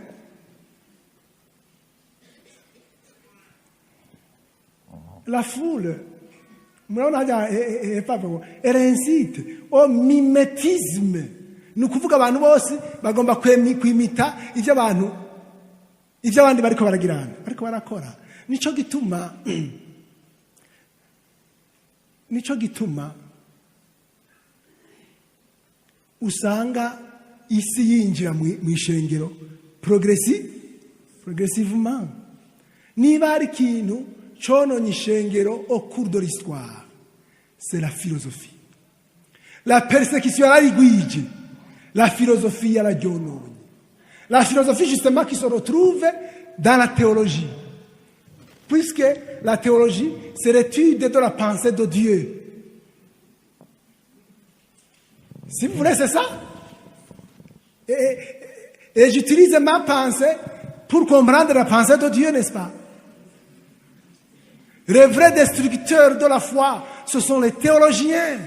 Speaker 1: La foule, elle incite au mimétisme. Ni ukuvuga abantu bose bagomba kwimita ivyo abandi bariko baragirana, bariko barakora. Nico gituma usanga isi yinjira mu ishengero progressivement. Niba ari ikintu cononye ishengero au cours de l'histoire, c'est la philosophie. La persécution yararigwije, la philosophie yararyononye. La philosophie justement qui se retrouve dans la théologie. Puisque la théologie, c'est l'étude de la pensée de Dieu. Si vous voulez, c'est ça. Et j'utilise ma pensée pour comprendre la pensée de Dieu, n'est-ce pas? Les vrais destructeurs de la foi, ce sont les théologiens.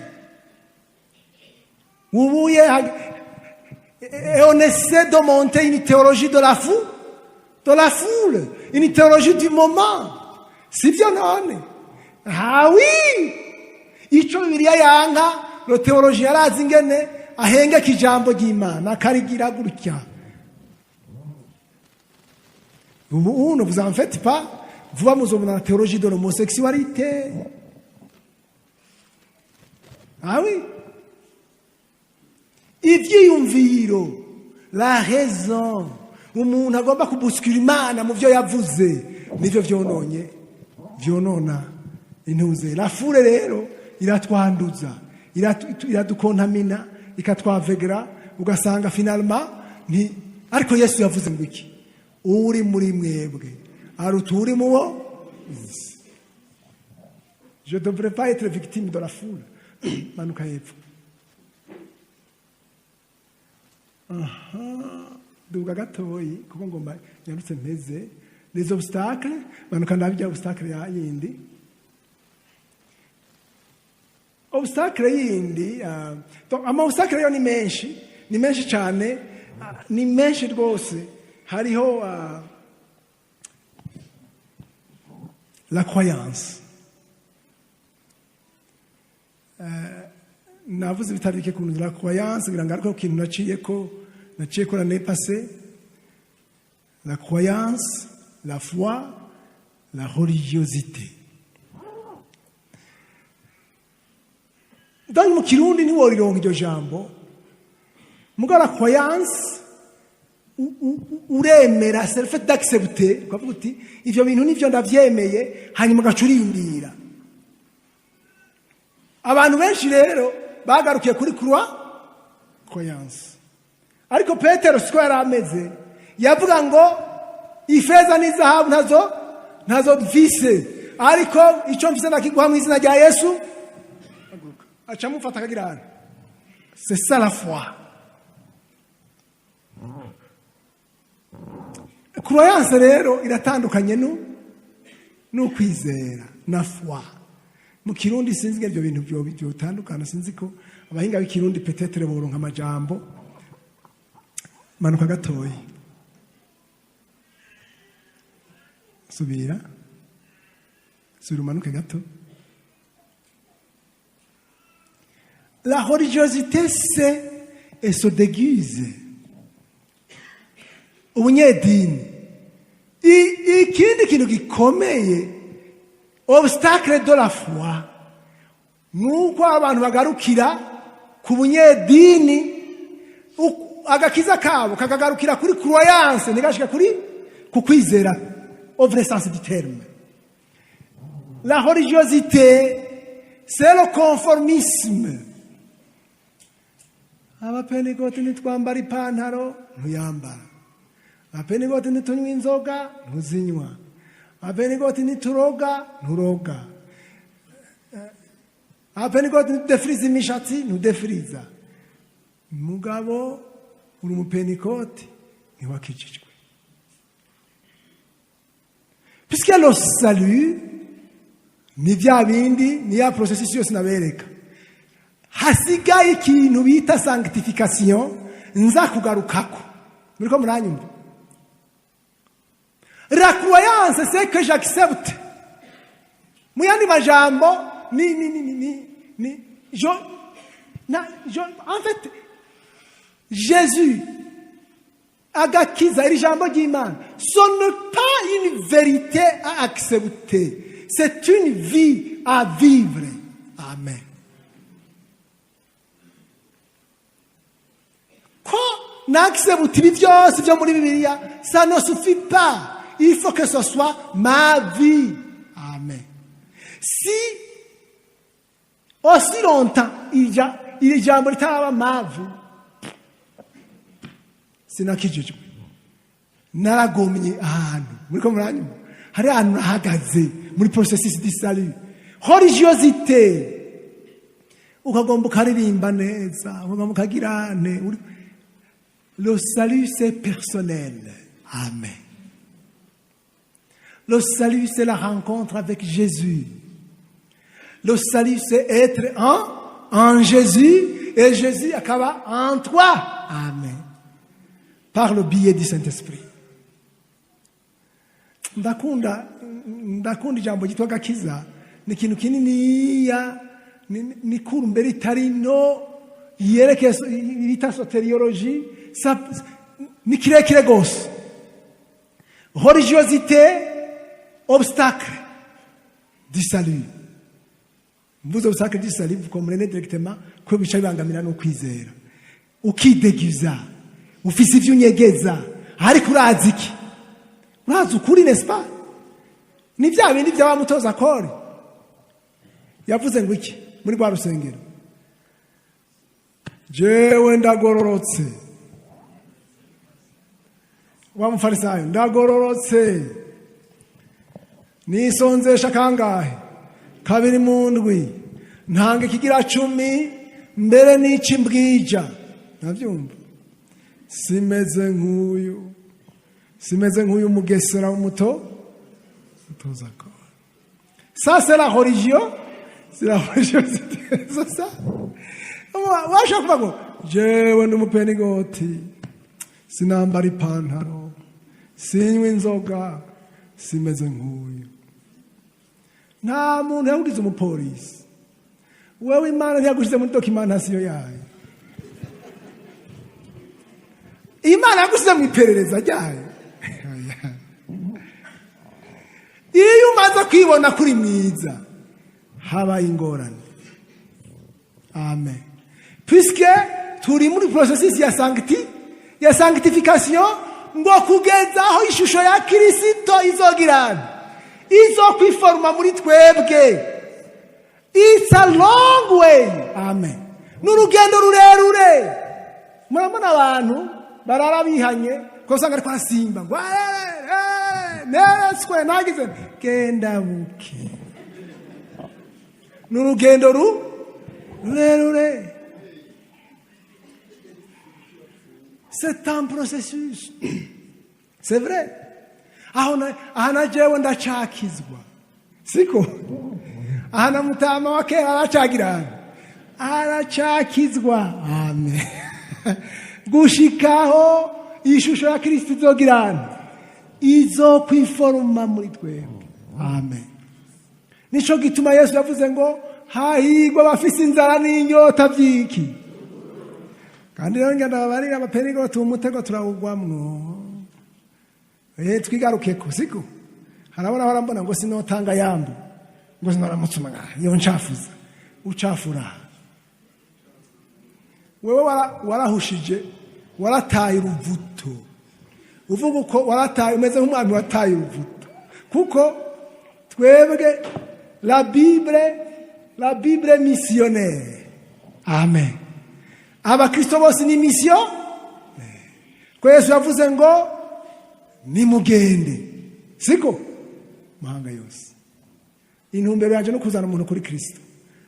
Speaker 1: Et on essaie de monter une théologie de la foule, une théologie du moment. Si violone. Ah oui! Ico Bibiliya yanga, le théologien arazi ingene ahenga kijambo ry'Imana akarigira gutya. Vous ne vous en faites pas. Vous allez dans la théologie de l'homosexualité. Ah oui. Ivyiyumviro, la raison, umuntu agomba kubuskira Imana mu byo yavuze, nivyo vyonona intuze. La foule rero iratwanduza, iradukontamina, ikatwavegera, ugasanga finalement ariko Yesu yavuze ngo iki? Uri muri mwebwe aruturi muwo. Je ne devrais pas être victime de la foule. Manuka yepfo. duga gatoyi kuko ngomba nyarutse mpeze les obstacles manuka ndabijya obstacle ya yindi obstacle yindi donc ama obstacle yo ni menshi cyane ni menshi rwose hariho la croyance navuze bitari bike kuntu la croyance birangaruka ku kintu naciye ko l'année passée. La croyance, la foi, la religiosité. Dans le Kirundi ni worirongo iryo jambo. Muga la croyance uremera, c'est le fait d'accepter, quoi uti ivyo bintu nivyo ndavyemeye hanyuma gacurindira. Abantu benshi rero bagarukiye kuri croyance. Ariko Petero siko yarameze yavuga ngo ifeza n'izahabu ntazo mfise ariko icyo mfise nakiguha mu izina rya Yesu acha mufata kagirana. C'est ça la foi. Croyance rero iratandukanye no kwizera na foi. Mu Kirundi sinzi ibyo bintu byo bitandukana, sinzi ko abahinga b'Ikirundi peut-être boronka amajambo. Manuka gatoyi subira manuka gato. La religiosité c'est et se déguise ubunyedini ikindi kintu gikomeye obstacle de la foi nuko abantu bagarukira ku bunyedini agakiza kabo kakagarukira kuri croyance nigashika kuri kukwizera au vrai sens du terme. La religiosité c'est le conformisme. Abapentekote nitwambara ipantaro ntuyambara, abapentekote nitunywa inzoga ntuzinywa, abapentekote nituroga nturoga, abapentekote nitudefriza imishatsi ntudefriza. Mugabo uri umupentekote ntiwakijijwe. Puisque le salut ni bya bindi ni ya processus yose nabereka, hasigaye ikintu bita sanctification nza kugarukako. Muriko muranyumva? La croyance c'est que j'accepte. Muyandi majambo en fait Jésus agakiza iri jambo ry'Imana, ce n'est pas une vérité à accepter, c'est une vie à vivre. Amen. Ko n'accepte ibi byose byo muri Bibiliya, ça ne suffit pas. Il faut que ce soit ma vie. Amen. Si aussi longtemps il jambo litaba ma vie, sinakijijwe naragomye ahantu muri ko muranyu hari ahantu nahagaze muri processus du salut. Religiosité ukagomba ukaririmba neza, ukagomba ukagirane. Le salut c'est personnel. Amen. Le salut c'est la rencontre avec Jésus. Le salut c'est être en Jésus et Jésus akaba en toi. Amen. Par le biais du Saint-Esprit. Ndakunda ijambo gitwa gakiza ni kintu kininiya ni kurumbere itarino yereke bita soteriologie ni kirekire gose. Religiosité obstacle du salut. Mvuze obstacle du salut vous comprenez directement ko bica bibangamira no kwizera. Ukideguza ufise ivyo unyegeza ariko urazi iki? Urazi ukuri n'est-ce pas? Ni bya bindi bya bamutoza kore yavuze ngo iki muri rwa rusengero, jewe ndagororotse, wa mufarisayo ndagororotse, nisonzesha kangahe kabiri mu ndwi, ntanga ikigira 10 mbere n'ici mbwija. Navyumva simeze nk'uyu mugesera w'umutoza akora. Ça c'est la religion. C'est la religiosité. C'est ça. Washaka kuvuga ngo jewe ndi umupenigoti, sinambara ipantaro, sinywa inzoga, simeze nk'uyu. Nta muntu yagugize umupolisi. Wewe Imana ntiyagushyize muri documentation yayo. Imana yagushyize mu iperereza ryayo. Iyo umaze kwibona kuri mwiza habaye ingorane. Amen. Puisque turi muri processus ya sanctification, ngo kugeza aho ishusho ya Kristo izogirana, izokwiforma muri twebwe. It's a long way. Amen. N'urugendo rurerure. Murabona abantu barara bihanye ko usanga ari kwa simba ngo neswe nagize genda buke. N'urugendo rurerure. C'est un processus. C'est vrai. Ahana jewe ndachakizwa. Siko. Ahana mutama wa kera arachakizwa. Amen. Gushikaho ishusho ya Kristo izogirana, izokwiforma muri twebwe. Amen. Nico gituma Yesu yavuze ngo hahigwa bafise inzara n'inyota vyiki. Kandi rero ngenda barira abapenigoti umutego turawugwamwo. Twigarukeko siko. Harabona barambona ngo sinotanga yambu. Ngo sinaramutsuma iyo ncafuza. Ucafura. Wewe warahushije, warataye uruvuto. Uvuga uko warataye umeze nk'umwami wataye uruvuto. Kuko twebwe la Bible missionnaire. Amen. Abakristo bose ni mission. Kwa Yesu yavuze ngo nimugende. Siko mahanga yose. Intumbero yanje no kuzana umuntu kuri Kristo.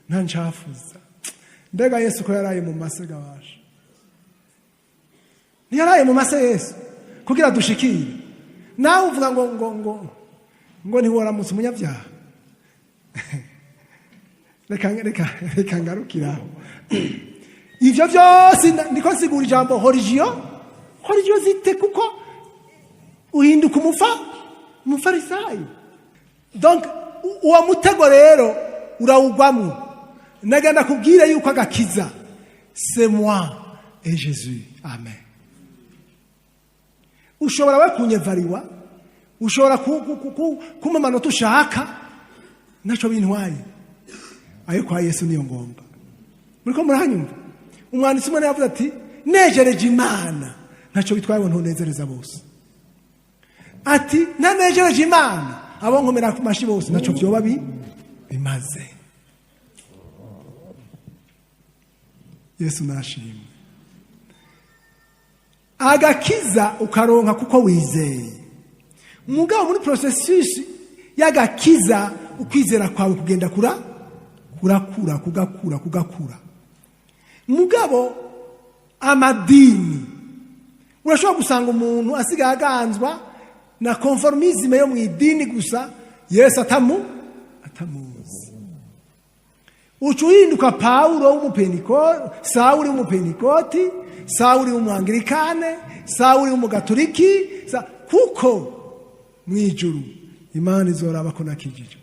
Speaker 1: Nta ncafuza. Mbega Yesu ko yaraye mu masega waje. Yaraye mu mase Yesu kugira dushikire. Nawe uvuga ngo ntiworamutse umunyabyaha. Reka ngarukira. Ivyo byose ndiko nsigura ijambo religiosité kuko uhinduka umufarisayo. Donc uwo mutego rero urawugwamo. Nagenda kubwira yuko agakiza c'est moi et Jésus. Amen. Ushobora we kunyevariwa, ushobora kuma manota ushaka, naco bintwaye. Ayo kwa Yesu niyo ngomba. Muriko muranyumva? Umwanditsi umwe yavuze ati nejereje Imana naco bitwaye ntunezereza bose. Ati nanejereje Imana abo nkomera ku mashi bose naco byoba bimaze. Yesu nashimwe. Agakiza ukaronka kuko wizeye. Mugabo muri processus y'agakiza ukwizera kwawe kugenda kugakura. Mugabo amadini urashobora gusanga umuntu asigaye aganzwa na conformisme yo mu idini gusa, Yesu atamuzi. Uchuhinduka Paulo w'umupentekote, Sauli w'umupentekote, Sauli w'umwanglikane, Sauli w'umugatoliki, kuko mwijuru Imana izoraba ko nakijije.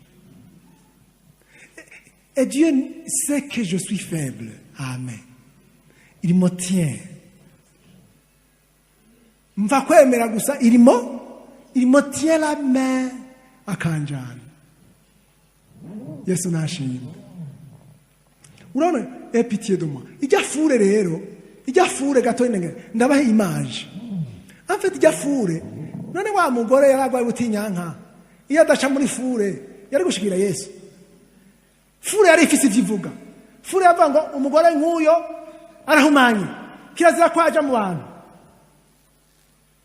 Speaker 1: Et Dieu sait que je suis faible. Amen. Il me tient. Mva kwemera gusa il me tient la main akanjana. Yesu nashimwe. Urabona pitié de moi. Ijya fure gato inenge ndabahe image. En fait ijya fure none wa mugore yaragwaye butinyanka. Iyo adaca muri fure yari gushikira Yesu. Fure yari ifise ivuga. Fure yavuga ngo umugore nk'uyo arahumanye. Kirazira kwaja mu bantu.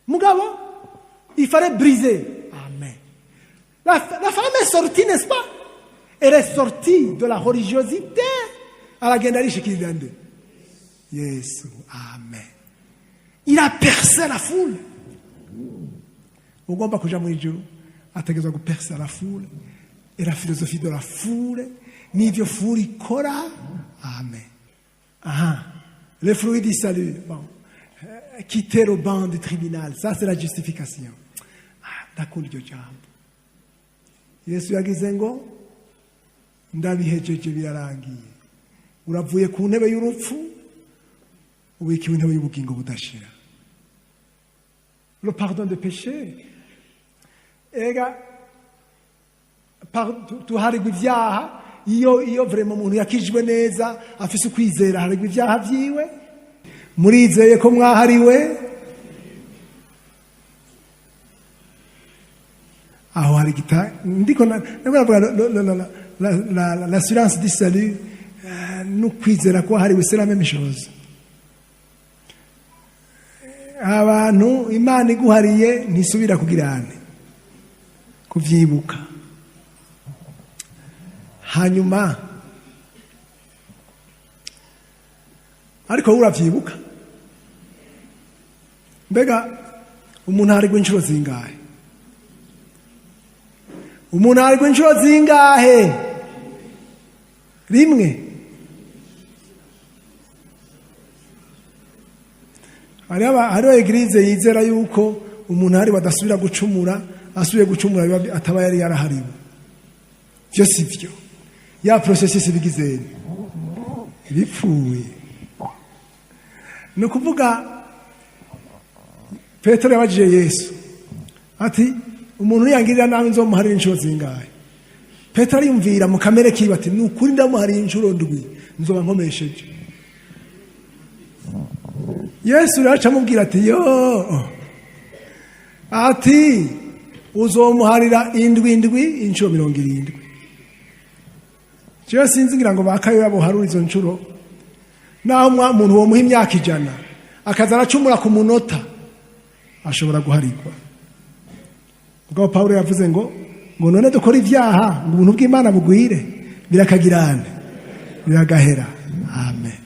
Speaker 1: Mugabo il fallait briser. Amen. La femme est sortie, n'est-ce pas? Elle est sortie de la religiosité. Aragenda rishikirira nde? Yesu. Amen. Il a percé la foule. Ugomba kuja mu ijuru ategerezwa gupersa la foule. Et la philosophie de la foule, n'ivyo foule ikora. Amen. Le fruit du salut. Bon. Quitter le banc du tribunal. Ça, c'est la justification. D'accord, iryo jambo. Yesu yagize ngo ndabihejeje birarangiye. Uravuye ku ntebe y'urupfu, ubikiwe intebe y'ubugingo budashira. Le pardon de péché. Ega tuharigwa ivyaha iyo vraiment umuntu yakijwe neza afise ukwizera harigwa ivyaha vyiwe. Murizeye ko mwahariwe aho hari gita ndiko navuga l'assurance du salut no kwizera ko hariwe c'est la même chose. Abantu Imana iguhariye ntisubira kugirane kuvyibuka. Hanyuma ariko uravyibuka mbega umuntu harigwa inshuro zingahe? Umuntu harigwa inshuro zingahe? Rimwe. Hariho eglise yizera yuko umuntu hari badasubira gucumura, asubiye gucumura ataba yari yarahariwe. Vyo sivyo. Ya processus bigizeni bipfuye. No kuvuga Petero yabajije Yesu ati umuntu yangirira nawe nzomuharira inshuro zingahe? Petero yumvira mu kamere kiba ati nukuri ndamuhariye inshuro ndwi nzoba nkomesheje. Yesu racha mubwira ati yo ati uzomuharira indwi inshuro 70. Cyo sinzingira ngo bakayo yabo harura izo nshuro. Naho umuntu wo muha imyaka 100 akaza aracumura ku munota ashobora guharikwa. Ubwo Paulo yavuze ngo none dukora ivyaha ngo ubuntu bw'Imana bugwire birakagirana biragahera. Amen.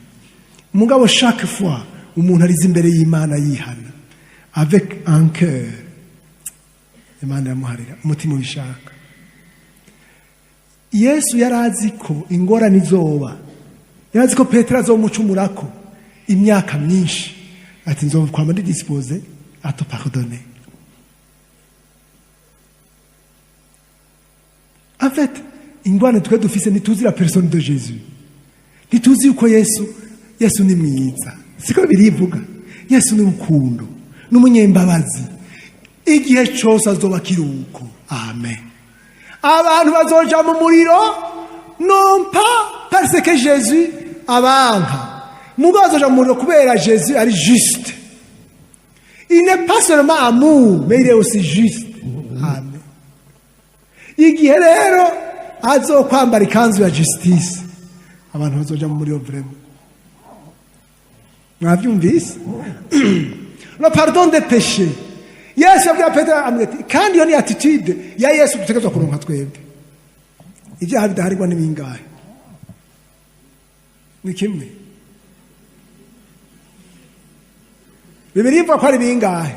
Speaker 1: Mugabo chaque fois umuntu arize imbere y'Imana yihana avec un cœur, Imana yamuharira umutima ubishaka. Yesu yarazi ko ingorane izoba, yarazi ko Petero azomucumurako imyaka myinshi, ati nzokwama ndi dispose à te pardonner. En fait, ingorane twe dufise ntituzi la personne de Jésus, ntituzi uko Yesu ni mwiza. Siko birivuga Yesu ni urukundo n'umunyembabazi, igihe cyose azoba kiruko. Amen. Abantu bazoja mu muriro non pas parce que Jésus abanka, mugo bazoja mu muriro kubera Jésus ari juste. Il n'est pas seulement amour, mais il est aussi juste. Amen. Igihe rero azokwambara ikanzu ya justice, abantu bazoja mu muriro vraiment. Mwavyumvise? Le pardon des péchés. Yesu abwira Petero amwete kandi iyo ni attitude ya Yesu dutegerezwa kuronka twebwe. Ibyaha bidaharigwa n'ibingahe? Ni kimwe. Bibiri ivuga ko ari bingahe?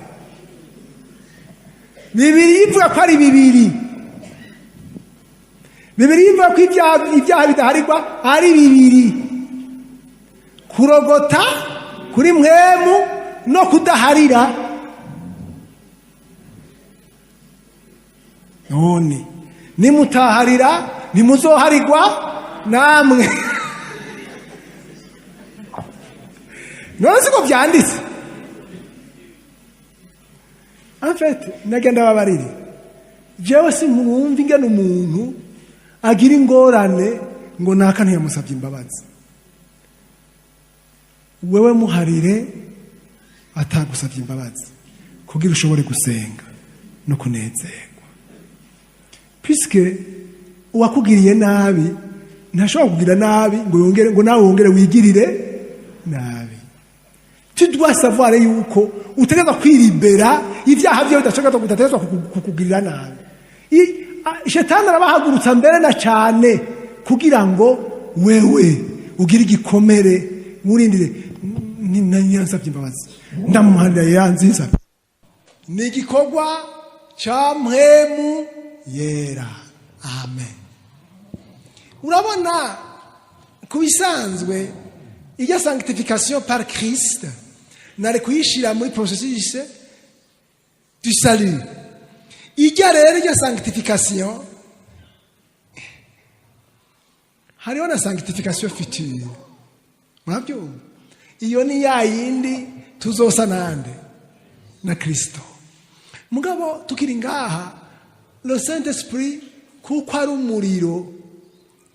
Speaker 1: Bibiri ivuga ko ari bibiri. Bibiri ivuga ko ibyaha bidaharigwa ari bibiri. Kurogota kuri mwemu no kudaharira. None nimutaharira nimuzoharigwa namwe. None siko byanditse. En fait, nagenda babarire. Jewe sinkumva ingene umuntu agira ingorane ngo naka ntiyamusabye imbabazi. Wewe muharire atagusabye imbabazi kugira ushobore gusenga no kunezerwa. Puisque uwakugiriye nabi ntashobora kugira nabi ngo nawe wongere wigirire nabi. Tu dois savoir yuko utegeka kwiribera ivyaha byo bidashobora gutatezwa kukugirira nabi. Shetani arabahagurutsa mbere na cyane kugira ngo wewe ugire igikomere murindire yansabye imbabazi ndamuhanira yanziza. Ni igikorwa cya mpwemu yera. Amen. Urabona ku bisanzwe irya sanctification par Christ nari kuyishira muri processus du salut. Irya rero irya sanctification hariho na sanctification future. Mwabyo iyo ni ya yindi tuzosa nande na Kristo. Mugabo tukiri ngaha le Saint-Esprit kuko ari umuriro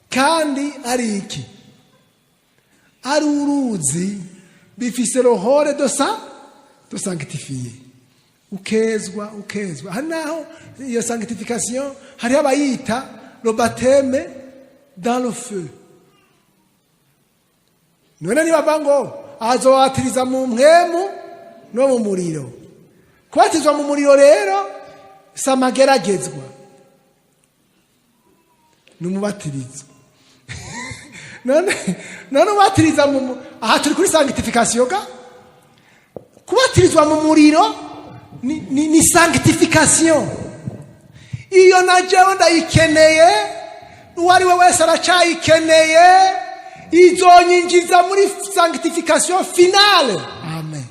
Speaker 1: kandi ari iki? Ari uruzi bifise rohore do sanctifier. Ukezwa. Hanaho iyo sanctification hari abayita le baptême dans le feu. None ni babango azowatiriza mu mpwemu no mu muriro. Kubatizwa mu muriro rero samageragezwa numubatirizo. none ubatiriza mu aha turi kuri sanctification ga kubatirizwa mu muriro ni sanctification. Iyo najewe ndayikeneye uwari we wese aracayikeneye izonyinjiza muri sanctification finale. Amen.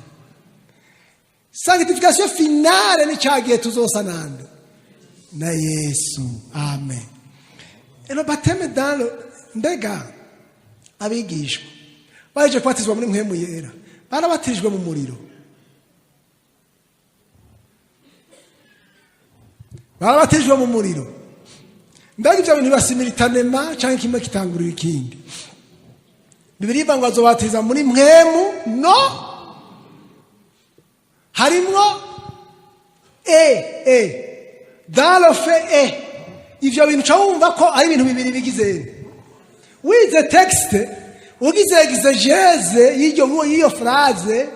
Speaker 1: Sanctification finale ni cyagiye tuzosa nande na Yesu. Amen. Elo bateme dans mbega abigishwa baje kubatizwa muri mpwemu yera barabatirijwe mu muriro. Barabatirijwe mu muriro. Mbega ibyo bintu basimiritanema cyangwa kimwe kitangurira ikindi. Bibiri ngo azobatiza muri mpwemu no harimwo dans le feu ivyo bintu cyumva ko ari ibintu bibiri bigize. Wize texte ugize exegese yiyo phrase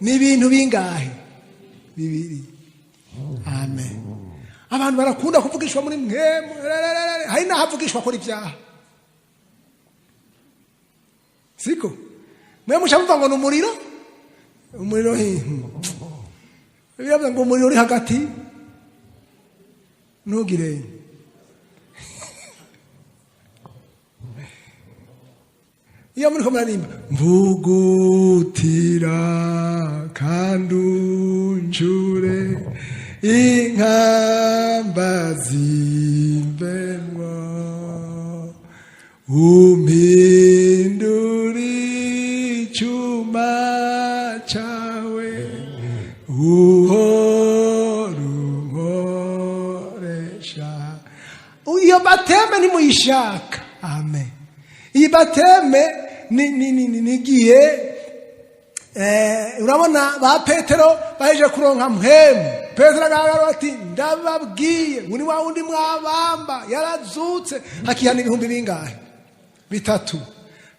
Speaker 1: ni ibintu bingahe? Bibiri. Amen. Abantu barakunda kuvugishwa muri mpwemu, hari nahavugishwa kuri ibyaha. Siko mwe mushamva ngo numuriro umuriro biravuga ngo umuriro uri hagati ntugire. Iyo muri komera mbugutira kandunjure inkamba zimbenwa umpinduri chuma chawe uhorumoresha. Iyo bateme ni muyishaka. Amen. Iyo bateme nigiye urabona ba Petero baje kuronka mpwemu. Petero agahagarara ati ndababwiye uri wa wundi mwabamba yarazutse hakihana ibihumbi bingahe? 3.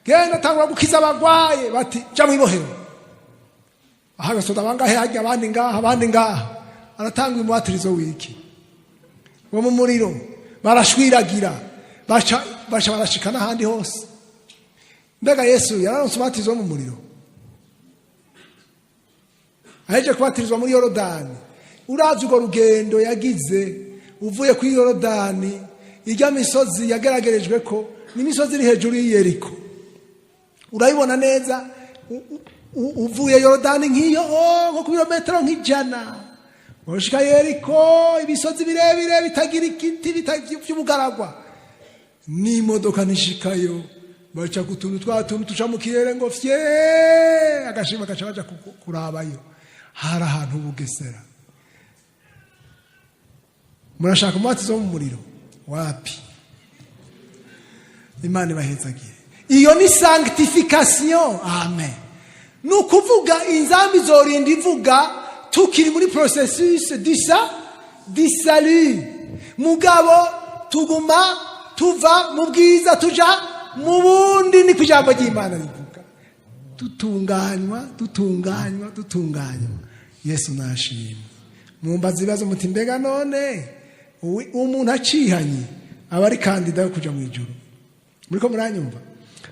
Speaker 1: Genda tangwa gukiza abagwaye bati ja mwibohero. Ahagasoda bangahe hajya abandi ngaha aratanga umwatirizo wiki. Wo mu muriro barashwiragira baca barashikana handi hose. Mbega Yesu yararonse umwatirizo mu muriro. Aheje kubatirizwa muri Yorodani. Uravye urwo rugendo yagize uvuye kuri Yorodani ijya misozi yageragerejwe ko ni misozi iri hejuru y'Yeriko. Urayibona neza uvuye Yorodani nk'iyo nko ku kilometero nk'ijana. Ushika Yeriko ibisozi birebire bitagira ikiti by'ubugaragwa. Ni imodoka nishikayo baca kutuntu tuca mu kirere ngo fye agashima gaca kurabayo. Hari ahantu Bugesera. Murashaka umwatizo mu muriro wapi? Imana ibahezagire. Iyo ni sanctification. Amen. Nukuvuga inzambi zorinda ivuga tukiri muri processus du salut. Mugabo tuguma tuva mu bwiza tuja mu bundi ni kujambo ry'Imana rivuga. Tutunganywa. Yesu nashimye. Mumbaza ibibazo muti mbega none umuntu acihanye aba ari kandida yo kuja mu ijuru. Muriko muranyumva?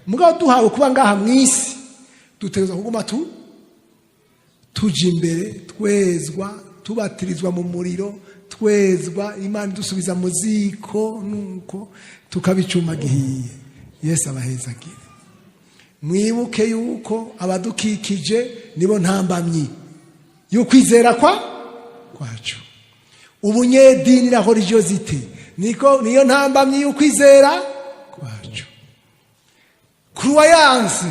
Speaker 1: Mugabo duhawe kuba ngaha mwisi dutegerezwa kuguma tuja imbere twezwa tubatirizwa mu muriro twezwa Imana dusubiza mu ziko nuko tukabicuma gihiye. Yesu abahezagire. Mwibuke yuko abadukikije nibo ntambamyi y'ukwizera kwacu. Ubunyedini na religiosité niyo ntambamyi y'ukwizera kwacu. Croyance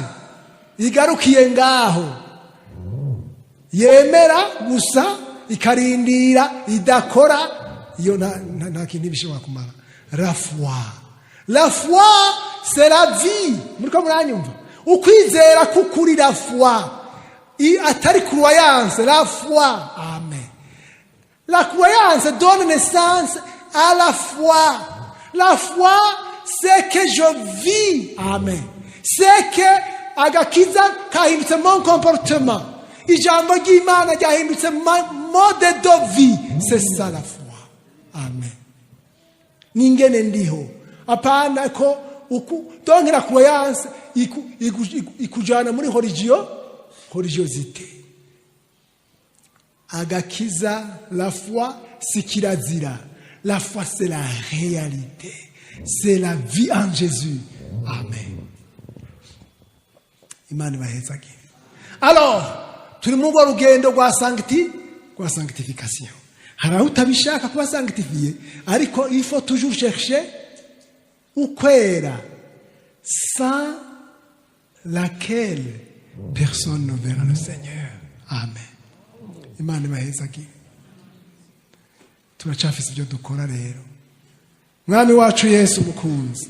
Speaker 1: igarukiye ngaho, yemera gusa ikarindira idakora, iyo nta kintu bishobora kumara. La foi c'est la vie. Muriko muranyumva? Ukwizera kukuri la foi. Atari croyance, la foi. Amen. La croyance donne naissance à la foi. La foi, c'est que je vis. Amen. C'est que agakiza kahindutse mon comportement. Ijambo ry'Imana ryahindutse mode de vie. C'est ça la foi. Amen. Ningene ndiho. Apana ko donc la croyance ikujana muri religiosité. Agakiza, la foi, c'est kirazira. La foi, c'est la réalité. C'est la vie en Jésus. Amen. Imani bahezagire. Alors, turi mu rugendo rwa sanctification. Haraho utabishaka kuba sanctifié, ariko il faut toujours chercher ukwera, sans laquelle personne ne verra le Seigneur. Amen. Imana bahezagire. Turacafise ibyo dukora rero. Mwami wacu Yesu mukunzi,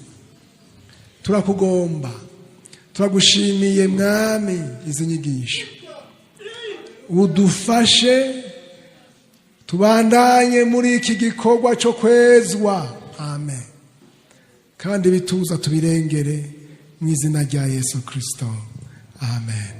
Speaker 1: turakugomba, turagushimiye mwami izi nyigisho. Udufashe tubandanye muri iki gikorwa cyo kwezwa. Amen. Kandi bituza tubirengere mu izina rya Yesu Kristo. Amen.